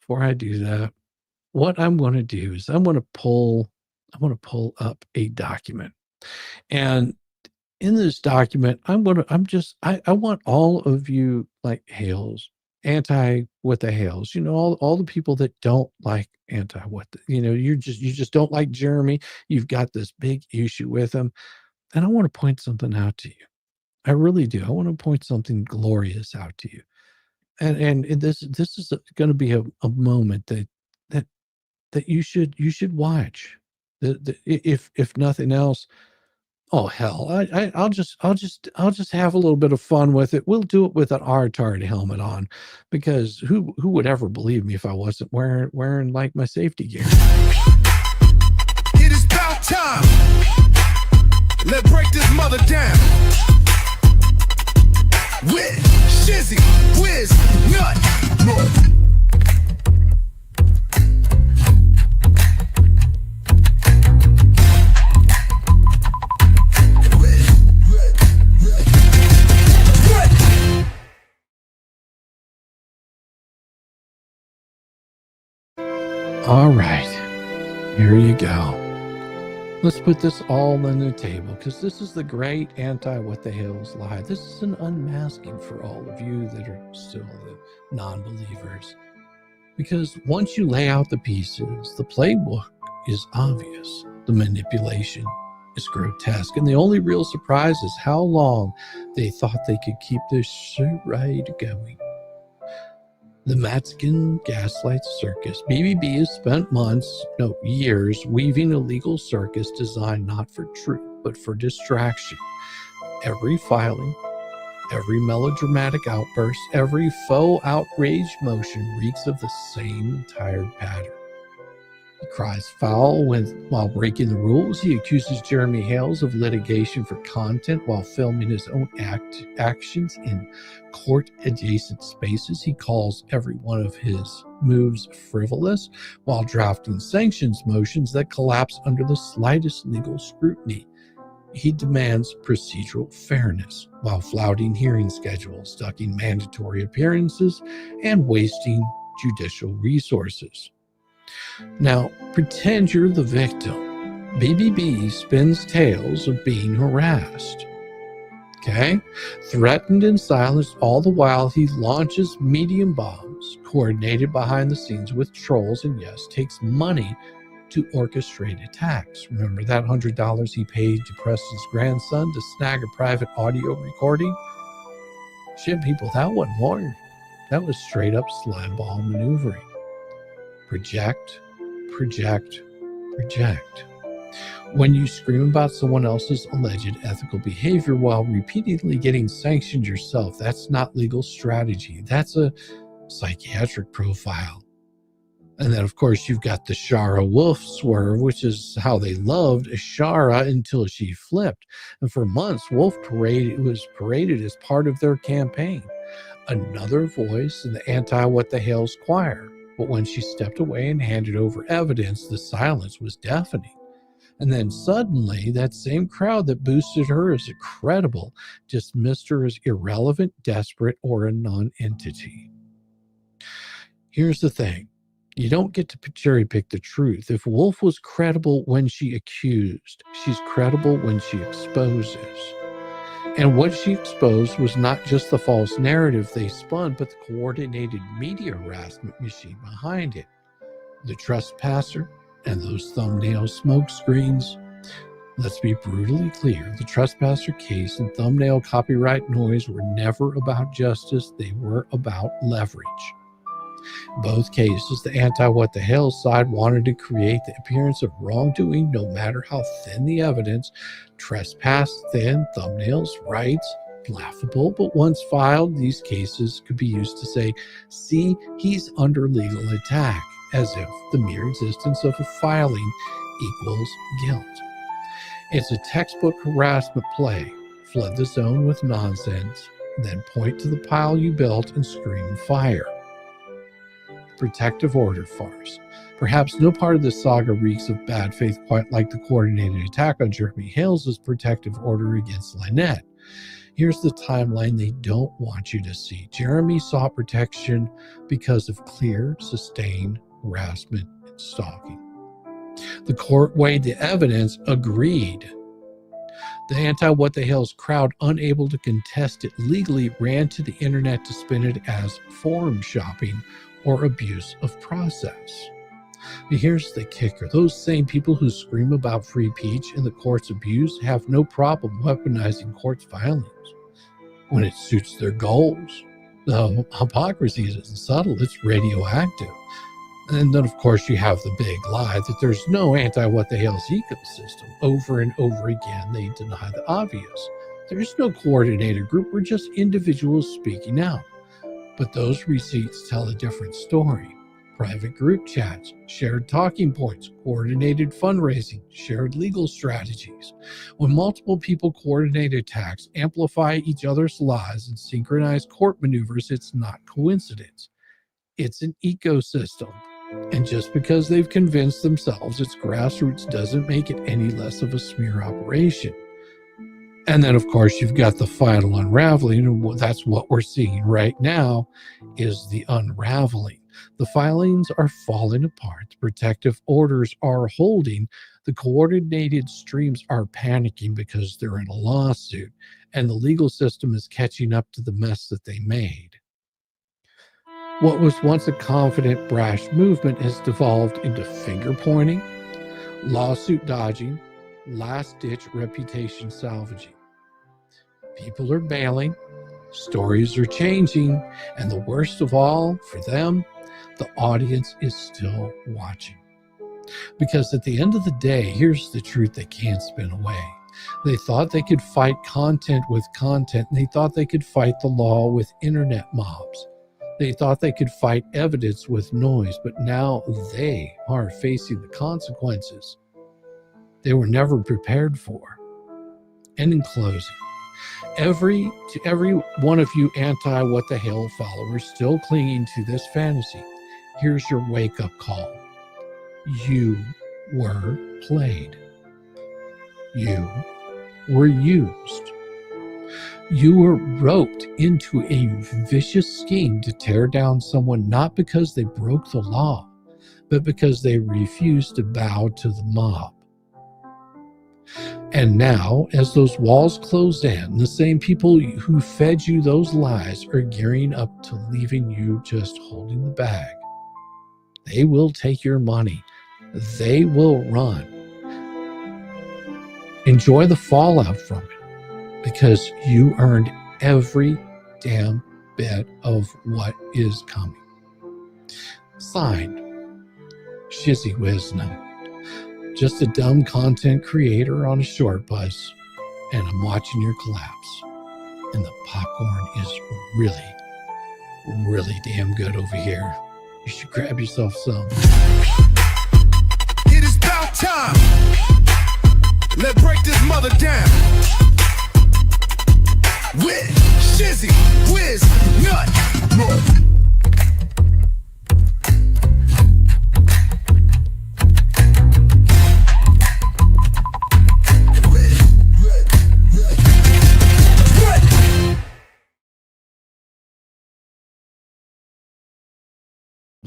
what I'm going to do is I'm going to pull up a document. And in this document, I want all of you, like Hales, anti-WTH, all the people that don't like anti-WTH, you just don't like Jeremy. You've got this big issue with him. And I want to point something out to you. I really do. I want to point something glorious out to you. And this is going to be a moment that you should watch. If nothing else. Oh hell! I'll just have a little bit of fun with it. We'll do it with an R-tard helmet on, because who would ever believe me if I wasn't wearing like my safety gear? It is about time. Let's break this mother down. With Shizzy, Wiz, Nut. All right, here you go. Let's put this all on the table, because this is the great anti-WTH lie. This is an unmasking for all of you that are still the non-believers. Because once you lay out the pieces, the playbook is obvious. The manipulation is grotesque. And the only real surprise is how long they thought they could keep this charade going. The Matzkin gaslight circus. BBB has spent years weaving a legal circus designed not for truth, but for distraction. Every filing, every melodramatic outburst, every faux outraged motion reeks of the same tired pattern. He cries foul while breaking the rules. He accuses Jeremy Hales of litigation for content while filming his own actions in court-adjacent spaces. He calls every one of his moves frivolous while drafting sanctions motions that collapse under the slightest legal scrutiny. He demands procedural fairness while flouting hearing schedules, ducking mandatory appearances, and wasting judicial resources. Now, pretend you're the victim. BBB spins tales of being harassed. Okay? Threatened and silenced, all the while he launches medium bombs, coordinated behind the scenes with trolls, and yes, takes money to orchestrate attacks. Remember that $100 he paid to Preston's grandson to snag a private audio recording? Shit, people, that wasn't lawyer. That was straight up slime ball maneuvering. Project, project, project. When you scream about someone else's alleged ethical behavior while repeatedly getting sanctioned yourself, that's not legal strategy. That's a psychiatric profile. And then, of course, you've got the Shara Wolf swerve, which is how they loved Shara until she flipped. And for months, Wolf was paraded as part of their campaign. Another voice in the anti-What-the-Hales choir. But when she stepped away and handed over evidence, the silence was deafening. And then suddenly, that same crowd that boosted her as credible dismissed her as irrelevant, desperate, or a non-entity. Here's the thing. You don't get to cherry pick the truth. If Wolf was credible when she accused, she's credible when she exposes. And what she exposed was not just the false narrative they spun, but the coordinated media harassment machine behind it. The trespasser and those thumbnail smoke screens. Let's be brutally clear. The trespasser case and thumbnail copyright noise were never about justice. They were about leverage. In both cases, the anti-What-the-Hales side wanted to create the appearance of wrongdoing no matter how thin the evidence. Trespass thin, thumbnails, rights, laughable, but once filed, these cases could be used to say, see, he's under legal attack, as if the mere existence of a filing equals guilt. It's a textbook harassment play. Flood the zone with nonsense, then point to the pile you built and scream fire. Protective order farce. Perhaps no part of this saga reeks of bad faith quite like the coordinated attack on Jeremy Hales' protective order against Lynette. Here's the timeline they don't want you to see. Jeremy sought protection because of clear, sustained harassment and stalking. The court weighed the evidence, agreed. The anti-What-the-Hales crowd, unable to contest it legally, ran to the internet to spin it as forum shopping or abuse of process. But here's the kicker. Those same people who scream about free speech and the court's abuse have no problem weaponizing court's filings when it suits their goals. The hypocrisy isn't subtle, it's radioactive. And then, of course, you have the big lie that there's no anti-What-the-Hales ecosystem. Over and over again, they deny the obvious. There's no coordinated group. We're just individuals speaking out. But those receipts tell a different story. Private group chats, shared talking points, coordinated fundraising, shared legal strategies. When multiple people coordinate attacks, amplify each other's lies, and synchronize court maneuvers, it's not coincidence. It's an ecosystem. And just because they've convinced themselves it's grassroots doesn't make it any less of a smear operation. And then, of course, you've got the final unraveling, and that's what we're seeing right now is the unraveling. The filings are falling apart. The protective orders are holding. The coordinated streams are panicking because they're in a lawsuit, and the legal system is catching up to the mess that they made. What was once a confident, brash movement has devolved into finger-pointing, lawsuit dodging, last-ditch reputation salvaging. People are bailing, stories are changing, and the worst of all, for them, the audience is still watching. Because at the end of the day, here's the truth they can't spin away. They thought they could fight content with content, and they thought they could fight the law with internet mobs. They thought they could fight evidence with noise, but now they are facing the consequences they were never prepared for. And in closing, to every one of you anti-what-the-hell followers still clinging to this fantasy, here's your wake-up call. You were played. You were used. You were roped into a vicious scheme to tear down someone not because they broke the law, but because they refused to bow to the mob. And now, as those walls close in, the same people who fed you those lies are gearing up to leaving you just holding the bag. They will take your money. They will run. Enjoy the fallout from it, because you earned every damn bit of what is coming. Signed, Shizzy Wisna. Just a dumb content creator on a short bus, and I'm watching your collapse. And the popcorn is really, really damn good over here. You should grab yourself some. It is about time. Let's break this mother down. With Shizzy, Wiz, Nut.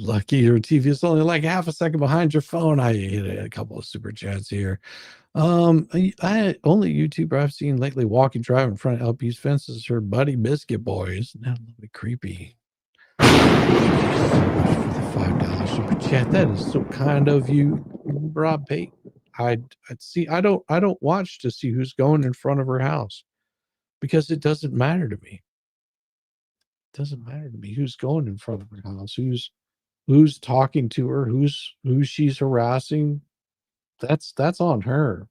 Lucky your TV is only like half a second behind your phone. I hit a couple of super chats here. I only YouTuber I've seen lately walking, driving in front of LP's fences is her buddy Biscuit Boys. Now a little bit creepy. $5 super chat. That is so kind of you, Rob Pate. I'd see. I don't watch to see who's going in front of her house, because it doesn't matter to me. It doesn't matter to me who's going in front of her house, who's talking to her, who she's harassing. That's on her.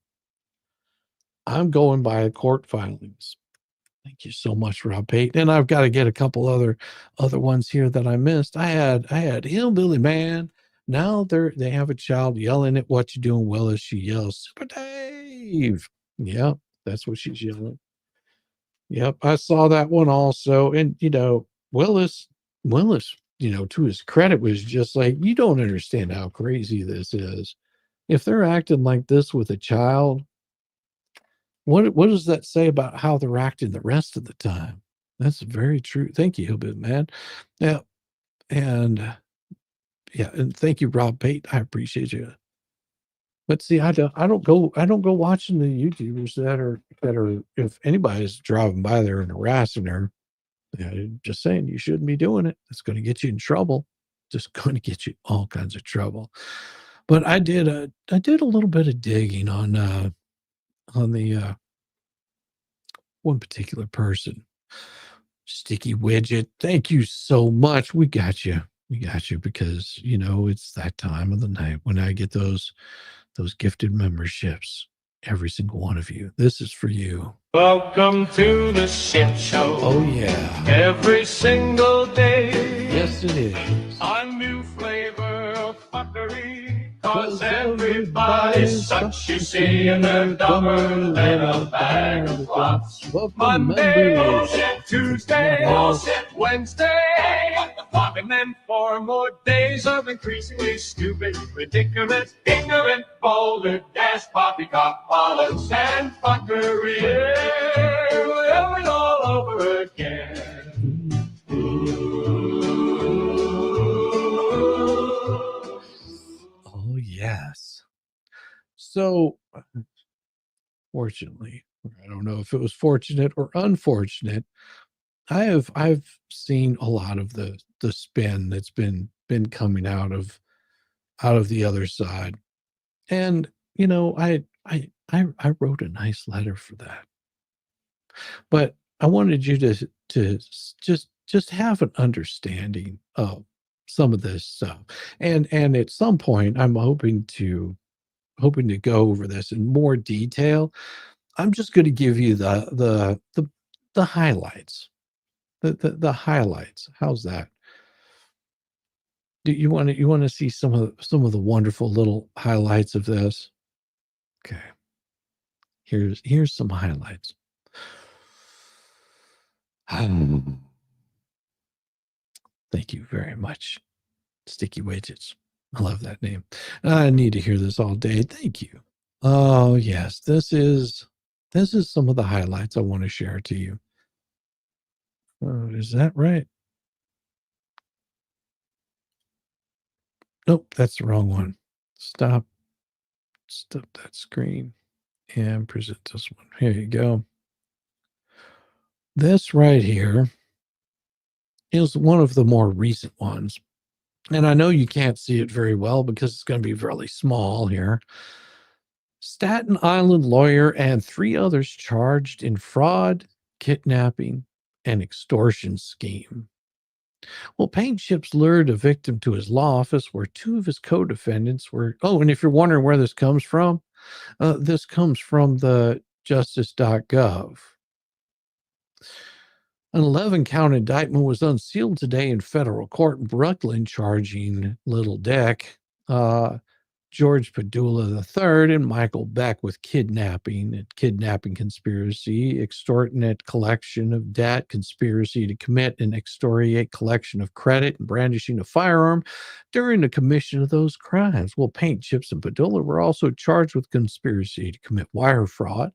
I'm going by court filings. Thank you so much, Rob Payton. And I've got to get a couple other ones here that I missed. I had Hillbilly Man. Now they have a child yelling at What You Doing, Willis. She yells, Super Dave. Yep, that's what she's yelling. Yep, I saw that one also. And Willis, to his credit, was just like, you don't understand how crazy this is. If they're acting like this with a child, what does that say about how they're acting the rest of the time? That's very true. Thank you, Hillbilly Man. Yeah, and thank you, Rob Pate. I appreciate you. But see, I don't go watching the YouTubers that are if anybody's driving by there and harassing her. Just saying, you shouldn't be doing it. It's going to get you in trouble. Just going to get you all kinds of trouble. But I did a little bit of digging on the one particular person, Sticky Widget. Thank you so much. We got you because it's that time of the night when I get those gifted memberships. Every single one of you. This is for you. Welcome to the shit show. Oh yeah. Every single day. Yes, it is. A new flavor of fuckery. Cause everybody's such, you see, and they're dumber than a bag of flops. Monday, bullshit. Tuesday, bullshit. Wednesday, and then 4 more days of increasingly stupid, ridiculous, ignorant, boulder, gas, poppycock, bollocks, and fuckery. We're all over again. Oh yes. So fortunately, I don't know if it was fortunate or unfortunate, I've seen a lot of the spin that's been coming out of the other side. And I wrote a nice letter for that. But I wanted you to just have an understanding of some of this stuff. And at some point I'm hoping to go over this in more detail. I'm just going to give you the highlights. The highlights. How's that? Do you want to see some of the wonderful little highlights of this? Okay. Here's some highlights. Thank you very much, Sticky Widgets. I love that name. I need to hear this all day. Thank you. Oh yes, this is some of the highlights I want to share to you. Is that right? Nope, that's the wrong one. Stop that screen and present this one. Here you go. This right here is one of the more recent ones. And I know you can't see it very well because it's going to be really small here. Staten Island lawyer and 3 others charged in fraud, kidnapping, and extortion scheme. Well, paint chips lured a victim to his law office where 2 of his co-defendants were. Oh, and if you're wondering where this comes from the justice.gov. An 11-count indictment was unsealed today in federal court in Brooklyn, charging Little Dick, George Padula III, and Michael Beck with kidnapping conspiracy, extortionate collection of debt, conspiracy to commit and extortionate collection of credit, and brandishing a firearm during the commission of those crimes. Well, Paint Chips and Padula were also charged with conspiracy to commit wire fraud,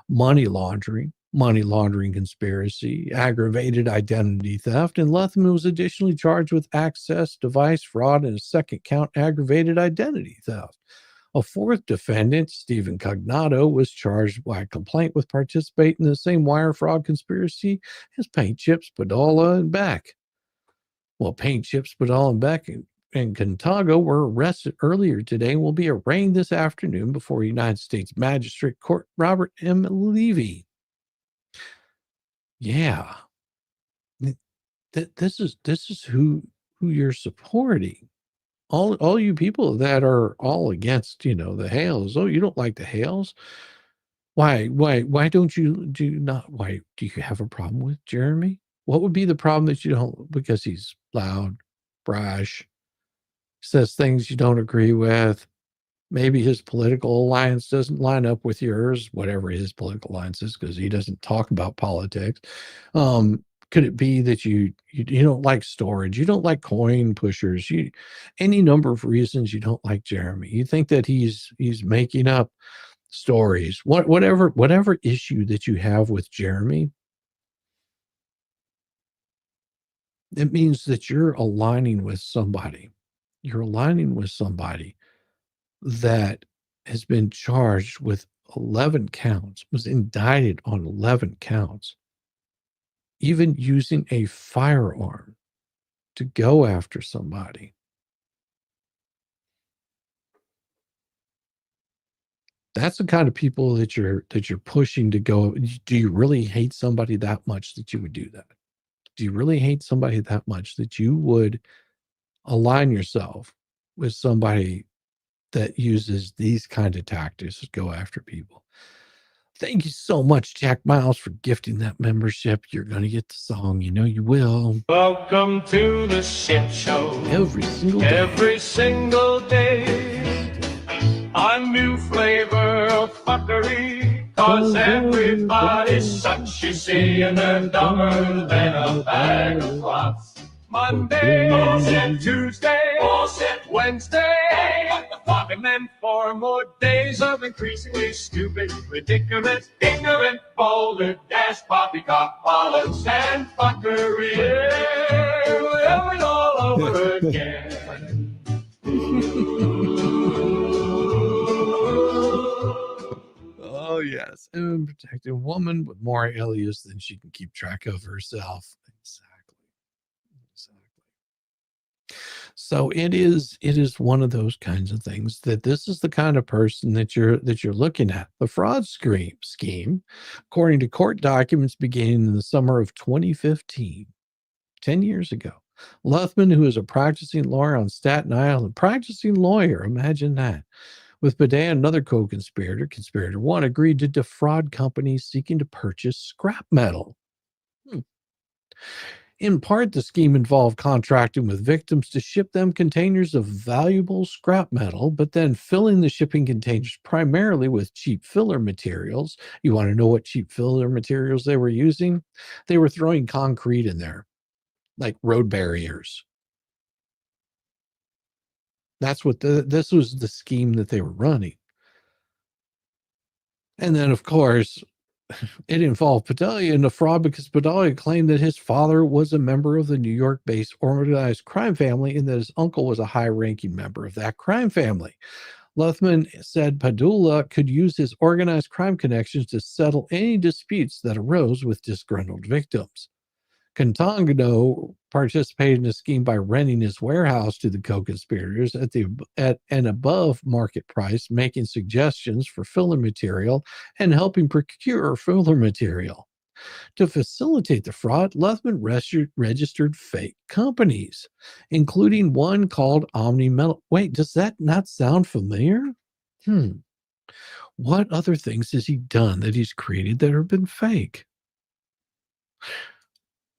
money laundering conspiracy, aggravated identity theft, and Lethman was additionally charged with access device fraud and a 2nd count aggravated identity theft. A 4th defendant, Stephen Cognato, was charged by a complaint with participating in the same wire fraud conspiracy as Paint Chips, Padula, and Beck. Well, Paint Chips, Padula, and Beck and Contago were arrested earlier today and will be arraigned this afternoon before United States Magistrate Court Robert M. Levy. Yeah, this is who you're supporting. All you people that are all against, the Hales. Oh, you don't like the Hales? Why don't you why do you have a problem with Jeremy? What would be the problem that you don't? Because he's loud, brash, says things you don't agree with. Maybe his political alliance doesn't line up with yours, whatever his political alliance is, because he doesn't talk about politics. Could it be that you don't like storage? You don't like coin pushers? Any number of reasons you don't like Jeremy. You think that he's making up stories. Whatever issue that you have with Jeremy, it means that you're aligning with somebody. You're aligning with somebody that has been charged with 11 counts, was indicted on 11 counts, even using a firearm to go after somebody. That's the kind of people that you're pushing to go. Do you really hate somebody that much that you would do that? Do you really hate somebody that much that you would align yourself with somebody that uses these kind of tactics to go after people? Thank you so much, Jack Miles, for gifting that membership. You're going to get the song. You know you will. Welcome to the shit show. Every single day. Every single day. A new flavor of fuckery. 'Cause everybody's such, you see, and they're dumber than a bag of rocks. Monday, bullshit. Tuesday, bullshit. Wednesday, and then 4 more days of increasingly stupid predicaments, ignorant, boulder, dash, poppycock, bollocks, and fuckery. Yeah, we'll have it all over again. Oh, yes. And protect a woman with more alias than she can keep track of herself. Exactly. So it is one of those kinds of things that this is the kind of person that you're looking at. The fraud scheme, according to court documents, began in the summer of 2015, 10 years ago. Lethman, who is a practicing lawyer on Staten Island, imagine that, with Bidet, another co-conspirator, conspirator 1, agreed to defraud companies seeking to purchase scrap metal. In part, the scheme involved contracting with victims to ship them containers of valuable scrap metal, but then filling the shipping containers primarily with cheap filler materials. You want to know what cheap filler materials they were using? They were throwing concrete in there, like road barriers. That's what this was the scheme that they were running. And then, of course, it involved Padilla in the fraud because Padilla claimed that his father was a member of the New York-based organized crime family and that his uncle was a high-ranking member of that crime family. Luthman said Padula could use his organized crime connections to settle any disputes that arose with disgruntled victims. Contagno participated in the scheme by renting his warehouse to the co-conspirators at an above-market price, making suggestions for filler material and helping procure filler material. To facilitate the fraud, Luthman registered fake companies, including one called Omni Metal. Wait, does that not sound familiar? What other things has he done that he's created that have been fake?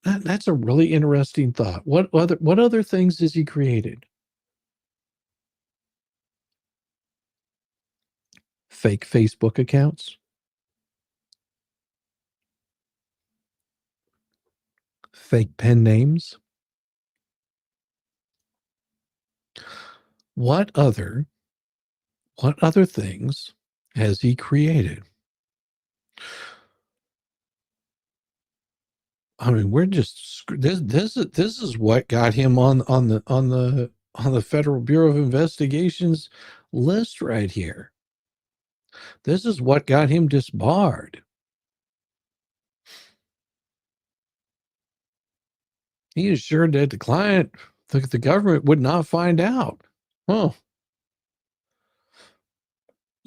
That's a really interesting thought. What other things has he created? Fake Facebook accounts? Fake pen names? What other things has he created? I mean, we're just this is what got him on the Federal Bureau of Investigation's list right here. This is what got him disbarred. He assured that the government would not find out.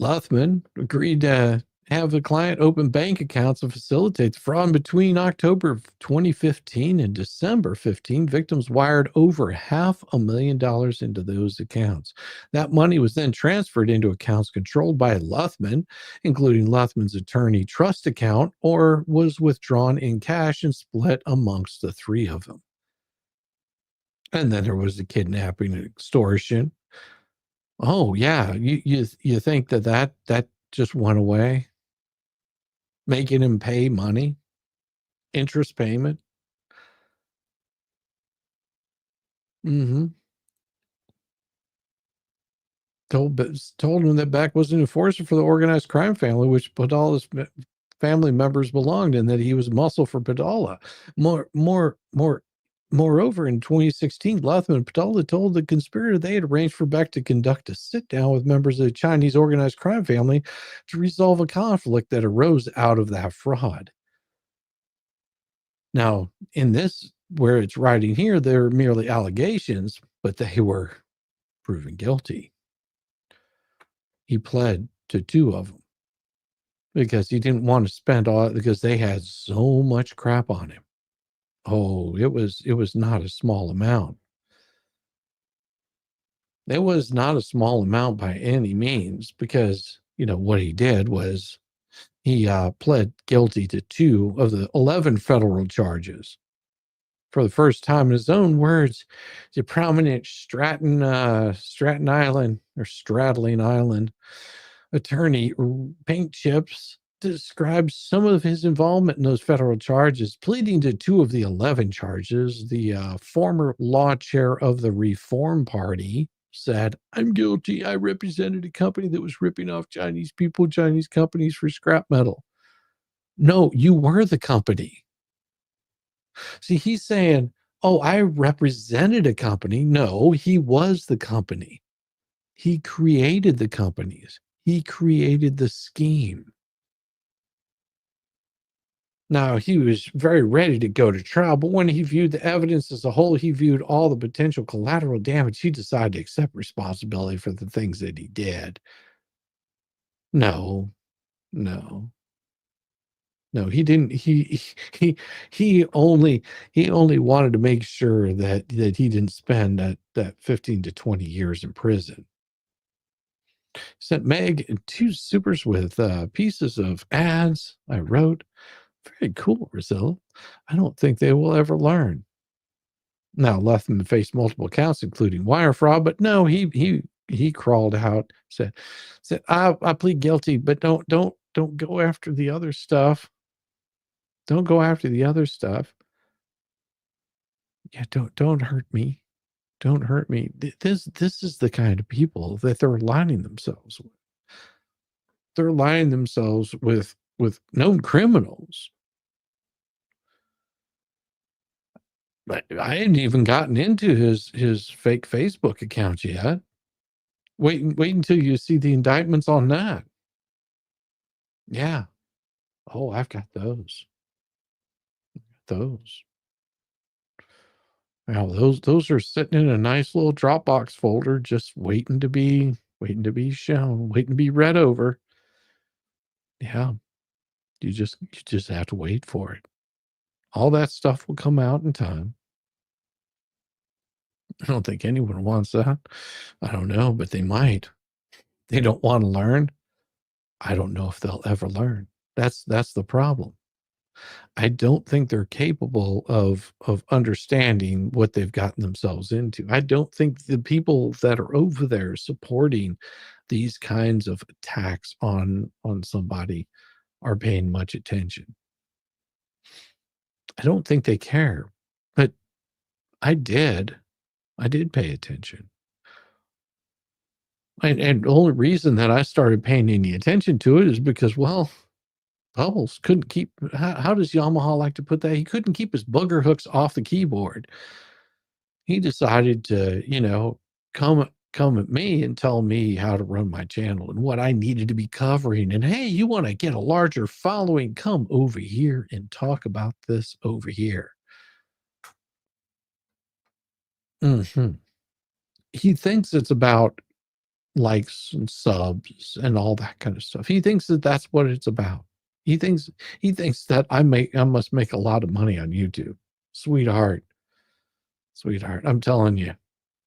Luthman agreed to have the client open bank accounts and facilitate the fraud. Between October of 2015 and December 15, victims wired over $500,000 into those accounts. That money was then transferred into accounts controlled by Luthman, including Luthman's attorney trust account, or was withdrawn in cash and split amongst the three of them. And then there was the kidnapping and extortion. Oh yeah, you think that just went away? Making him pay money, interest payment. Told him that Beck was an enforcer for the organized crime family, which Padala's family members belonged, and that he was muscle for Padala. Moreover, in 2016, Luthman and Padala told the conspirator they had arranged for Beck to conduct a sit-down with members of the Chinese organized crime family to resolve a conflict that arose out of that fraud. Now, in this, where it's writing here, they're merely allegations, but they were proven guilty. He pled to 2 of them because he didn't want to spend all, because they had so much crap on him. Oh, it was not a small amount. It was not a small amount by any means, because, what he did was he pled guilty to 2 of the 11 federal charges. For the first time, in his own words, the prominent Stratton Island or Straddling Island attorney, Pink Chips, describes some of his involvement in those federal charges, pleading to 2 of the 11 charges. The former law chair of the Reform Party said, "I'm guilty. I represented a company that was ripping off Chinese people, Chinese companies for scrap metal." No, you were the company. See, he's saying, "Oh, I represented a company." No, he was the company. He created the companies. He created the scheme. Now, he was very ready to go to trial, but when he viewed the evidence as a whole, he viewed all the potential collateral damage, he decided to accept responsibility for the things that he did. No, he didn't. He only wanted to make sure that he didn't spend that 15 to 20 years in prison. Sent Meg 2 supers with pieces of ads I wrote. Very cool, Brazil. I don't think they will ever learn. Now left him to face multiple counts, including wire fraud. But no, he crawled out, said I plead guilty, but don't go after the other stuff. Don't go after the other stuff. Yeah, don't hurt me. Don't hurt me. This is the kind of people that they're aligning themselves with. They're aligning themselves with known criminals. But I hadn't even gotten into his fake Facebook account yet. Wait until you see the indictments on that. Yeah. Oh, I've got those. Those. Now those are sitting in a nice little Dropbox folder, just waiting to be shown, waiting to be read over. Yeah. You just have to wait for it. All that stuff will come out in time. I don't think anyone wants that. I don't know, but they might. They don't want to learn. I don't know if they'll ever learn. That's the problem. I don't think they're capable of understanding what they've gotten themselves into. I don't think the people that are over there supporting these kinds of attacks on somebody are paying much attention. I don't think they care, but I did pay attention. And the only reason that I started paying any attention to it is because, well, Bubbles couldn't keep, how does Yamaha like to put that? He couldn't keep his booger hooks off the keyboard. He decided to, come at me and tell me how to run my channel and what I needed to be covering. And hey, you want to get a larger following? Come over here and talk about this over here. He thinks it's about likes and subs and all that kind of stuff. He thinks that that's what it's about. He thinks that I must make a lot of money on YouTube. Sweetheart, I'm telling you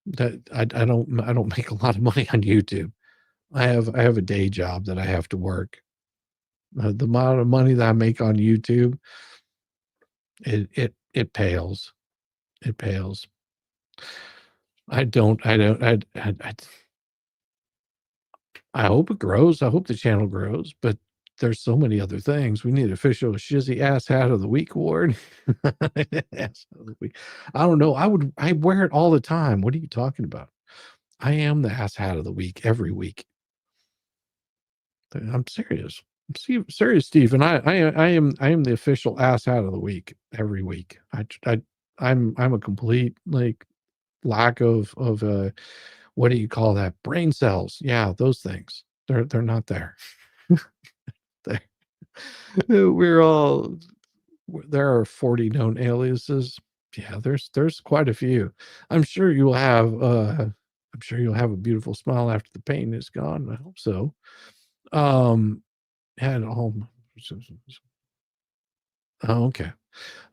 that I don't make a lot of money on YouTube. I have a day job that I have to work. The amount of money that I make on YouTube, it pales. It pales. I hope it grows. I hope the channel grows, but there's so many other things. We need official Shizzy Ass Hat of the Week award. Ass of the week. I don't know. I wear it all the time. What are you talking about? I am the Ass Hat of the Week every week. I'm serious. I'm serious, Steve. And I am the official Ass Hat of the Week every week. I'm a complete lack of what do you call that? Brain cells. Yeah, those things. They're not there. There are 40 known aliases. Yeah, there's quite a few. I'm sure you'll have a beautiful smile after the pain is gone. I hope so. Had all. Oh, okay.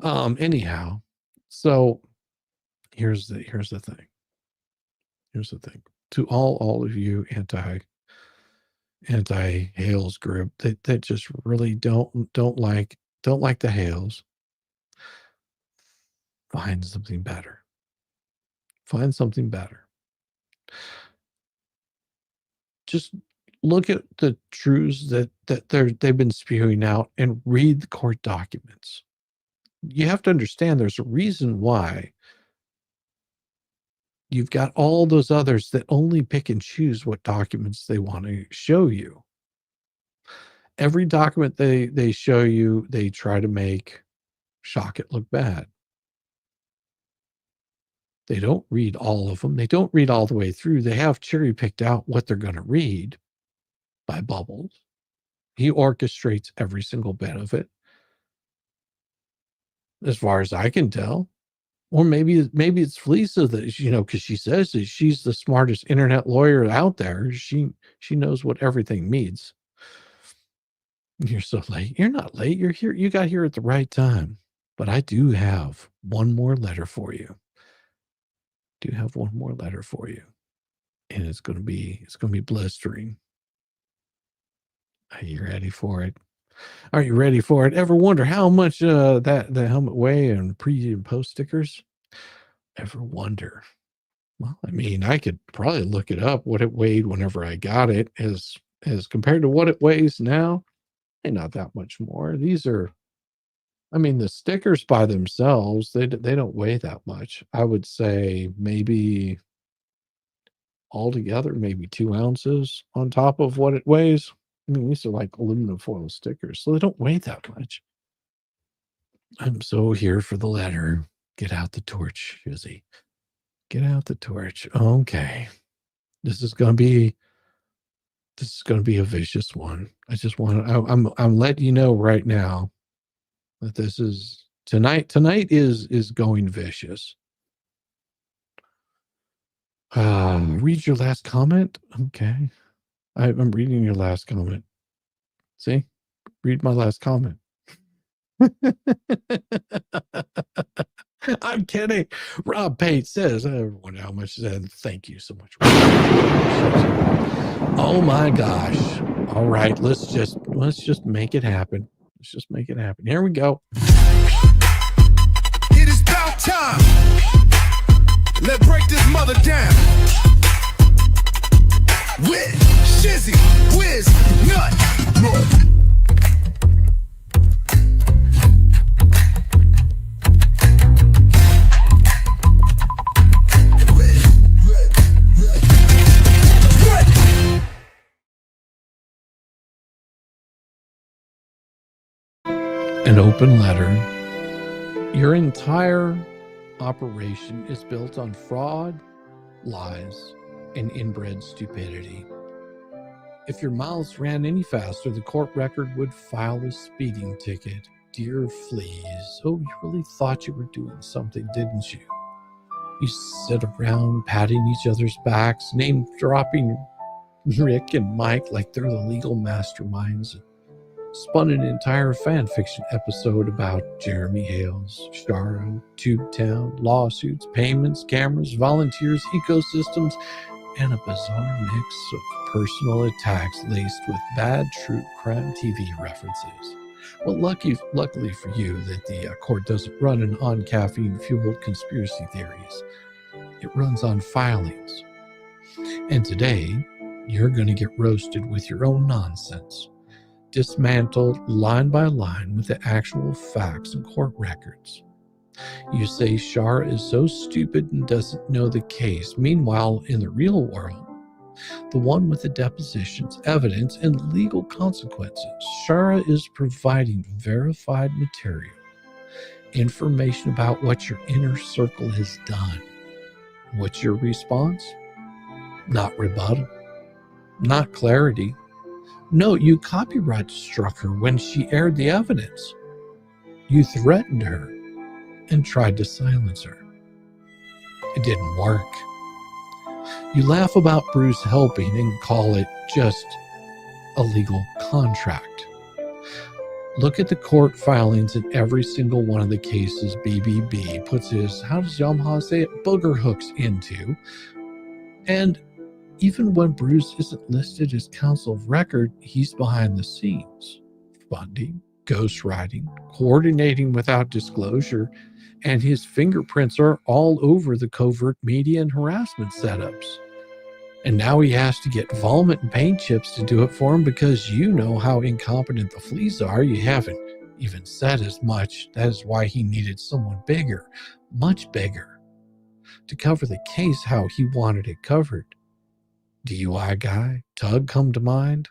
Anyhow, so here's the thing. Here's the thing. To all of you anti-Hales group that just really don't like the Hales, find something better. Find something better. Just look at the truths that they've been spewing out and read the court documents. You have to understand there's a reason why you've got all those others that only pick and choose what documents they want to show you. Every document they show you, they try to shock it look bad. They don't read all of them. They don't read all the way through. They have cherry picked out what they're going to read by Bubbles. He orchestrates every single bit of it, as far as I can tell. Or maybe it's Felisa that, because she says that she's the smartest internet lawyer out there. She knows what everything means. You're so late. You're not late. You're here. You got here at the right time. But I do have one more letter for you. And it's going to be blistering. Are you ready for it? Are you ready for it? Ever wonder how much the helmet weigh and pre and post stickers? Ever wonder? Well, I mean, I could probably look it up, what it weighed whenever I got it, as compared to what it weighs now. Not that much more. These are, I mean, the stickers by themselves, they don't weigh that much. I would say maybe altogether, maybe 2 ounces on top of what it weighs. I mean, these are like aluminum foil stickers, so they don't weigh that much. I'm so here for the letter. Get out the torch, Shizzy. Get out the torch. Okay. This is gonna be a vicious one. I just want to, I'm letting you know right now that this is tonight is going vicious. Read your last comment. Okay. I'm reading your last comment. See? Read my last comment. I'm kidding. Rob Pate says, I wonder how much that. Thank you so much. Oh my gosh. All right, let's just make it happen. Let's just make it happen. Here we go. It is about time. Let's break this mother down. With Shizzy, Whiz, Nut. An open letter. Your entire operation is built on fraud, lies, and inbred stupidity. If your mouths ran any faster, the court record would file a speeding ticket. Dear fleas, oh, you really thought you were doing something, didn't you? You sit around patting each other's backs, name-dropping Rick and Mike like they're the legal masterminds. Spun an entire fan fiction episode about Jeremy Hales, Shara, Tubetown, lawsuits, payments, cameras, volunteers, ecosystems, and a bizarre mix of personal attacks laced with bad true crime TV references. Well, luckily for you that the court doesn't run on caffeine-fueled conspiracy theories. It runs on filings. And today, you're going to get roasted with your own nonsense. Dismantled line by line with the actual facts and court records. You say Shara is so stupid and doesn't know the case. Meanwhile, in the real world, the one with the depositions, evidence, and legal consequences, Shara is providing verified material, information about what your inner circle has done. What's your response? Not rebuttal, not clarity. No, you copyright struck her when she aired the evidence. You threatened her and tried to silence her. It didn't work. You laugh about Bruce helping and call it just a legal contract. Look at the court filings in every single one of the cases BBB puts his, how does Yamaha say it, booger hooks into. And even when Bruce isn't listed as counsel of record, he's behind the scenes, funding, ghostwriting, coordinating without disclosure, and his fingerprints are all over the covert media and harassment setups. And now he has to get vomit and paint chips to do it for him because you know how incompetent the fleas are. You haven't even said as much. That is why he needed someone bigger, much bigger, to cover the case how he wanted it covered. DUI guy, Tug come to mind?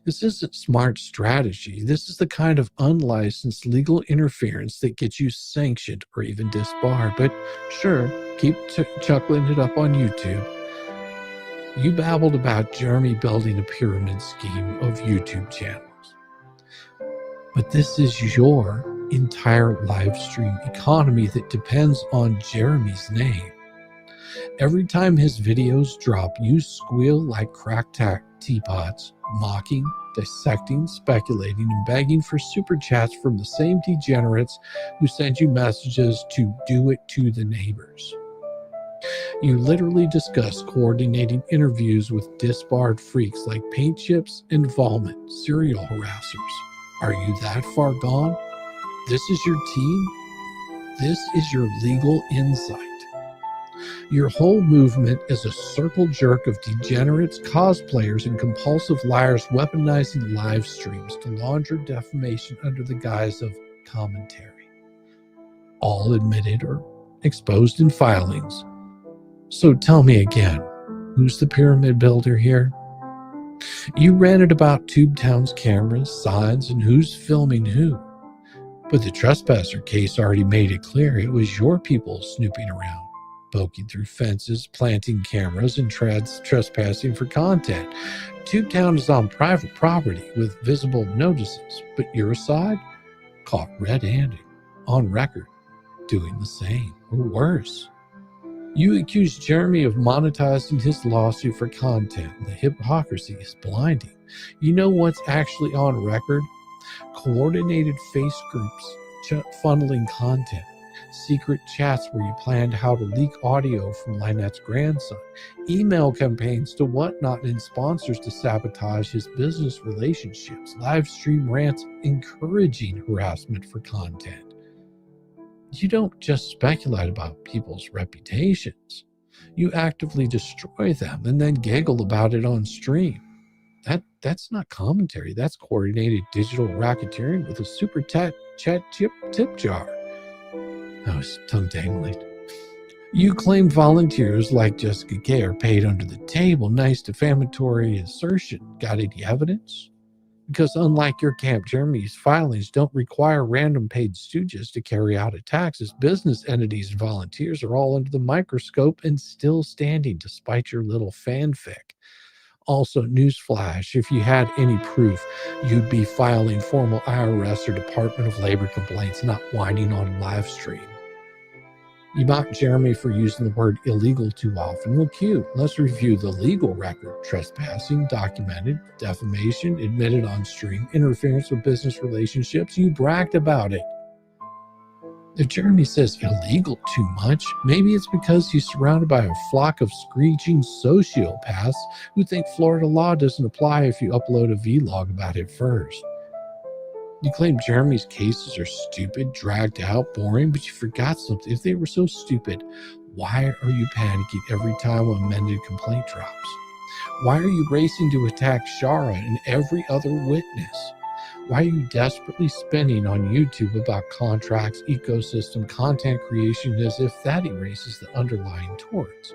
This isn't smart strategy. This is the kind of unlicensed legal interference that gets you sanctioned or even disbarred. But sure, keep chuckling it up on YouTube. You babbled about Jeremy building a pyramid scheme of YouTube channels. But this is your entire live stream economy that depends on Jeremy's name. Every time his videos drop, you squeal like cracked teapots, mocking, dissecting, speculating, and begging for super chats from the same degenerates who send you messages to do it to the neighbors. You literally discuss coordinating interviews with disbarred freaks like paint chips and vomit, serial harassers. Are you that far gone? This is your team? This is your legal insight. Your whole movement is a circle jerk of degenerates, cosplayers, and compulsive liars weaponizing live streams to launder defamation under the guise of commentary. All admitted or exposed in filings. So tell me again, who's the pyramid builder here? You ranted about Tubetown's cameras, signs, and who's filming who. But the trespasser case already made it clear it was your people snooping around, poking through fences, planting cameras, and trespassing for content. Tubetown is on private property with visible notices, but your side caught red-handed, on record, doing the same, or worse. You accused Jeremy of monetizing his lawsuit for content, and the hypocrisy is blinding. You know what's actually on record? Coordinated face groups funneling content, secret chats where you planned how to leak audio from Lynette's grandson, email campaigns to whatnot, and sponsors to sabotage his business relationships, live stream rants encouraging harassment for content. You don't just speculate about people's reputations. You actively destroy them and then giggle about it on stream. That's not commentary. That's coordinated digital racketeering with a super chat tip jar. I was tongue-tangling. You claim volunteers like Jessica Gay are paid under the table. Nice defamatory assertion. Got any evidence? Because unlike your Camp Jeremy's filings don't require random paid stooges to carry out attacks, as business entities and volunteers are all under the microscope and still standing despite your little fanfic. Also, newsflash, if you had any proof, you'd be filing formal IRS or Department of Labor complaints, not whining on a live stream. You mock Jeremy for using the word illegal too often. Well, cute. Let's review the legal record. Trespassing, documented, defamation, admitted on stream, interference with business relationships. You bragged about it. If Jeremy says illegal too much, maybe it's because he's surrounded by a flock of screeching sociopaths who think Florida law doesn't apply if you upload a vlog about it first. You claim Jeremy's cases are stupid, dragged out, boring, but you forgot something. If they were so stupid, why are you panicking every time an amended complaint drops? Why are you racing to attack Shara and every other witness? Why are you desperately spinning on YouTube about contracts, ecosystem, content creation as if that erases the underlying torts?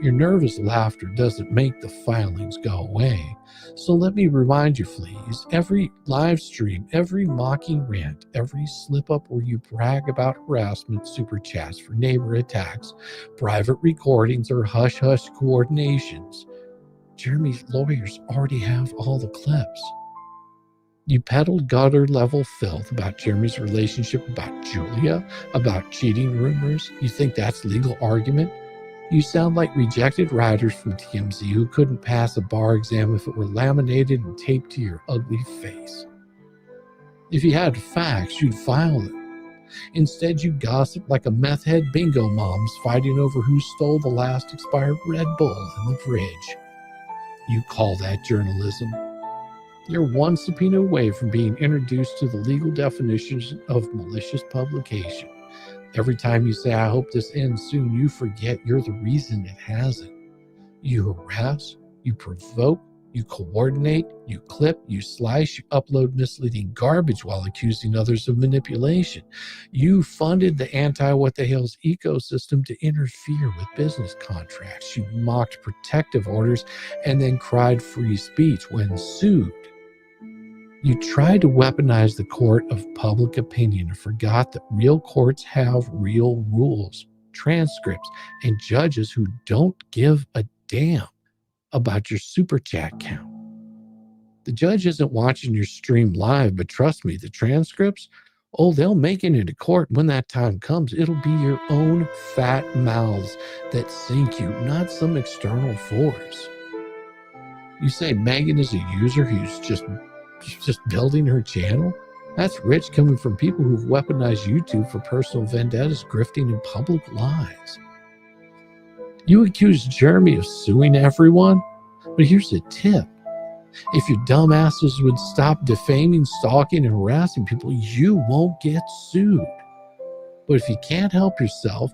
Your nervous laughter doesn't make the filings go away. So let me remind you, please, every live stream, every mocking rant, every slip-up where you brag about harassment, super chats for neighbor attacks, private recordings, or hush-hush coordinations, Jeremy's lawyers already have all the clips. You peddled gutter-level filth about Jeremy's relationship, about Julia, about cheating rumors. You think that's legal argument? You sound like rejected writers from TMZ who couldn't pass a bar exam if it were laminated and taped to your ugly face. If you had facts, you'd file them. Instead, you gossip like a meth head bingo moms fighting over who stole the last expired Red Bull in the fridge. You call that journalism? You're one subpoena away from being introduced to the legal definitions of malicious publication. Every time you say, I hope this ends soon, you forget you're the reason it hasn't. You harass, you provoke, you coordinate, you clip, you slice, you upload misleading garbage while accusing others of manipulation. You funded the ANTI-WTH ecosystem to interfere with business contracts. You mocked protective orders and then cried free speech when sued. You tried to weaponize the court of public opinion and forgot that real courts have real rules, transcripts, and judges who don't give a damn about your super chat count. The judge isn't watching your stream live, but trust me, the transcripts, they'll make it into court. When that time comes, it'll be your own fat mouths that sink you, not some external force. You say Megan is a user who's just building her channel? That's rich coming from people who've weaponized YouTube for personal vendettas, grifting, and public lies. You accuse Jeremy of suing everyone, but here's a tip. If you dumbasses would stop defaming, stalking, and harassing people, you won't get sued. But if you can't help yourself,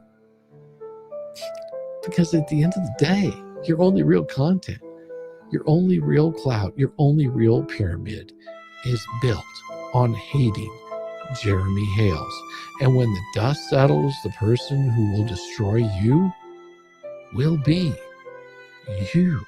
because at the end of the day, your only real content, your only real clout, your only real pyramid is built on hating Jeremy Hales. And when the dust settles, the person who will destroy you will be you.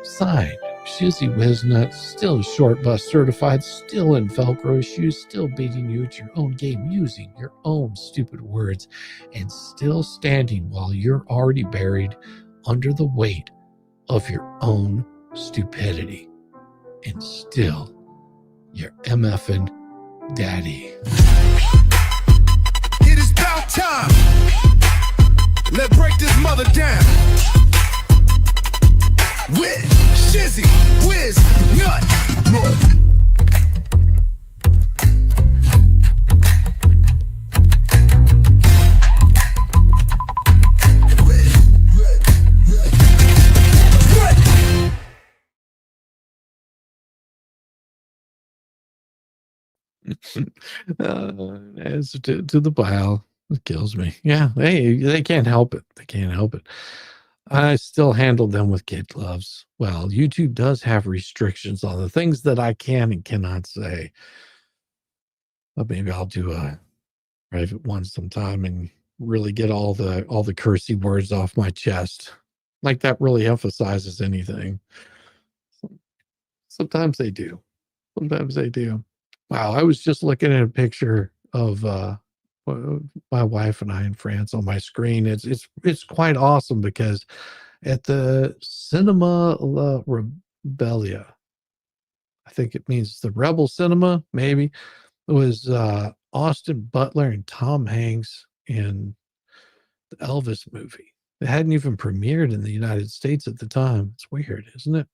Signed, Shizzy Wiznut, still short bus certified, still in Velcro shoes, still beating you at your own game, using your own stupid words, and still standing while you're already buried under the weight of your own stupidity. And still, you're MFing daddy. It is about time. Let's break this mother down. With Shizzy, Wiz, Nut. As to the pile, it kills me. Yeah, they can't help it. They can't help it. I still handle them with kid gloves. Well, YouTube does have restrictions on the things that I can and cannot say. But maybe I'll do a private one sometime and really get all the cursey words off my chest. Like that really emphasizes anything. Sometimes they do. Sometimes they do. Wow, I was just looking at a picture of my wife and I in France on my screen. It's quite awesome because at the Cinema La Rebellia, I think it means the Rebel Cinema, maybe, it was Austin Butler and Tom Hanks in the Elvis movie. It hadn't even premiered in the United States at the time. It's weird, isn't it?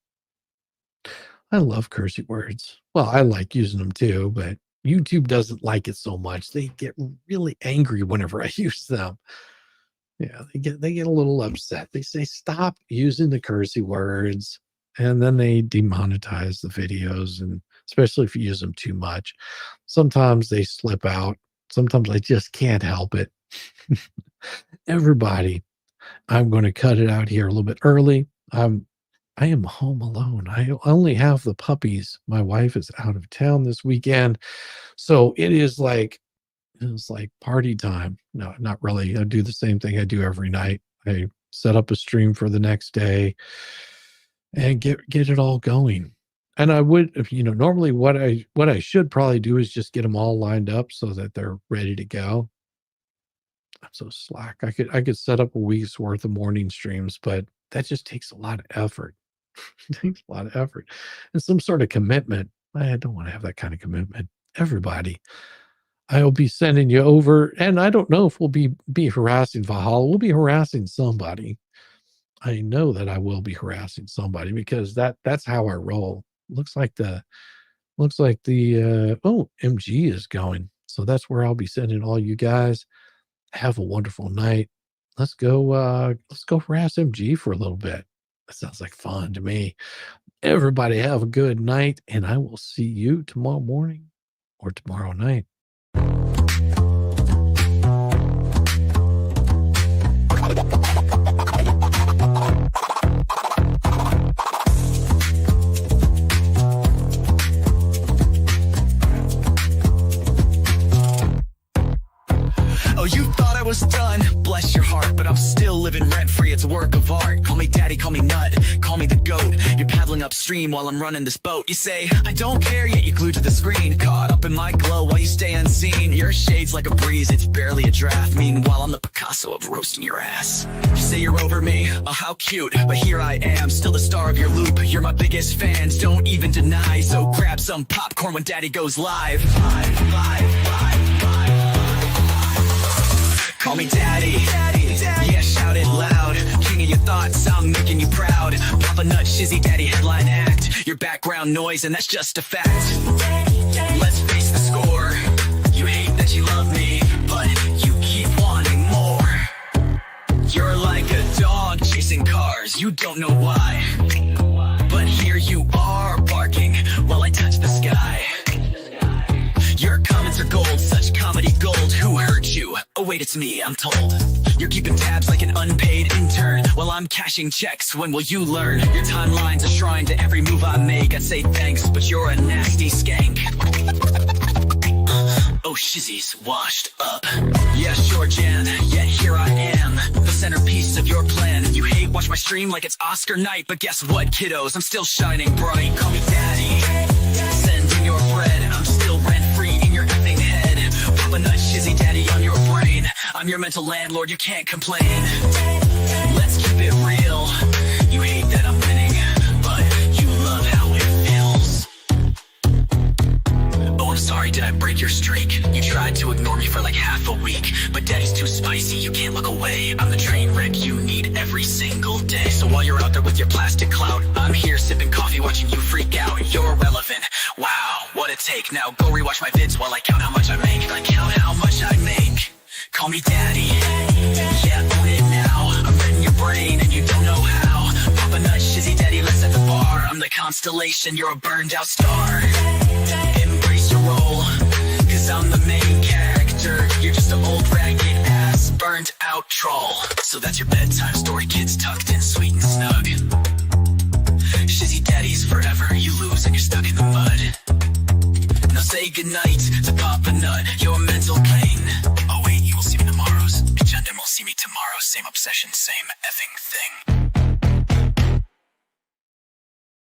I love cursey words. Well, I like using them too, but YouTube doesn't like it so much. They get really angry whenever I use them. Yeah, they get a little upset. They say, stop using the cursey words. And then they demonetize the videos, and especially if you use them too much. Sometimes they slip out. Sometimes I just can't help it. Everybody, I'm going to cut it out here a little bit early. I am home alone. I only have the puppies. My wife is out of town this weekend. So it's like party time. No, not really. I do the same thing I do every night. I set up a stream for the next day and get it all going. And I would, normally what I should probably do is just get them all lined up so that they're ready to go. I'm so slack. I could set up a week's worth of morning streams, but that just takes a lot of effort. It takes a lot of effort and some sort of commitment. I don't want to have that kind of commitment. Everybody, I will be sending you over, and I don't know if we'll be harassing Valhalla. We'll be harassing somebody. I know that I will be harassing somebody because that's how I roll. Looks like the MG is going. So that's where I'll be sending all you guys. Have a wonderful night. Let's go harass MG for a little bit. That sounds like fun to me. Everybody have a good night, and I will see you tomorrow morning or tomorrow night. Oh, you thought I was done, bless your heart, but I'm still living rent-free, it's a work of art. Call me daddy, call me nut, call me the goat. You're paddling upstream while I'm running this boat. You say, I don't care, yet you're glued to the screen. Caught up in my glow while you stay unseen. Your shade's like a breeze, it's barely a draft. Meanwhile, I'm the Picasso of roasting your ass. You say you're over me, oh how cute, but here I am, still the star of your loop. You're my biggest fans, don't even deny. So grab some popcorn when daddy goes live. Call me daddy, yeah, shout it loud. King of your thoughts, I'm making you proud. Papa Nut, Shizzy Daddy, headline act. Your background noise, and that's just a fact. Let's face the score. You hate that you love me, but you keep wanting more. You're like a dog chasing cars, you don't know why. But here you are, barking while I touch the sky. Your comments are gold, such comedy gold. wait, it's me, I'm told. You're keeping tabs like an unpaid intern while I'm cashing checks. When will you learn? Your timeline's a shrine to every move I make. I'd say thanks, but you're a nasty skank. Oh, shizzy's washed up. Yeah, sure, Jan, yet here I am, the centerpiece of your plan. You hate watch my stream like it's Oscar night, but guess what, kiddos? I'm still shining bright. Call me daddy. Send in your bread. I'm still rent-free in your effing head. Pop a nut, shizzy daddy on your brain. I'm your mental landlord, you can't complain. Let's keep it real. You hate that I'm winning, but you love how it feels. Oh, I'm sorry, did I break your streak? You tried to ignore me for like half a week, but daddy's too spicy, you can't look away. I'm the train wreck you need every single day. So while you're out there with your plastic clout, I'm here sipping coffee watching you freak out. You're irrelevant, wow, what a take. Now go rewatch my vids while I count how much I make. I count how much I make. Call me daddy, yeah, own it now. I'm reading your brain and you don't know how. Pop a nut, shizzy daddy, let's set the bar. I'm the constellation, you're a burned out star. Embrace your role, cause I'm the main character. You're just an old ragged ass, burned out troll. So that's your bedtime story, kids tucked in sweet and snug. Shizzy daddy's forever, you lose and you're stuck in the mud. Now say goodnight to Papa Nut, your mental pain. Oh wait, you will see me tomorrow. Agenda will see me tomorrow. Same obsession, same effing thing.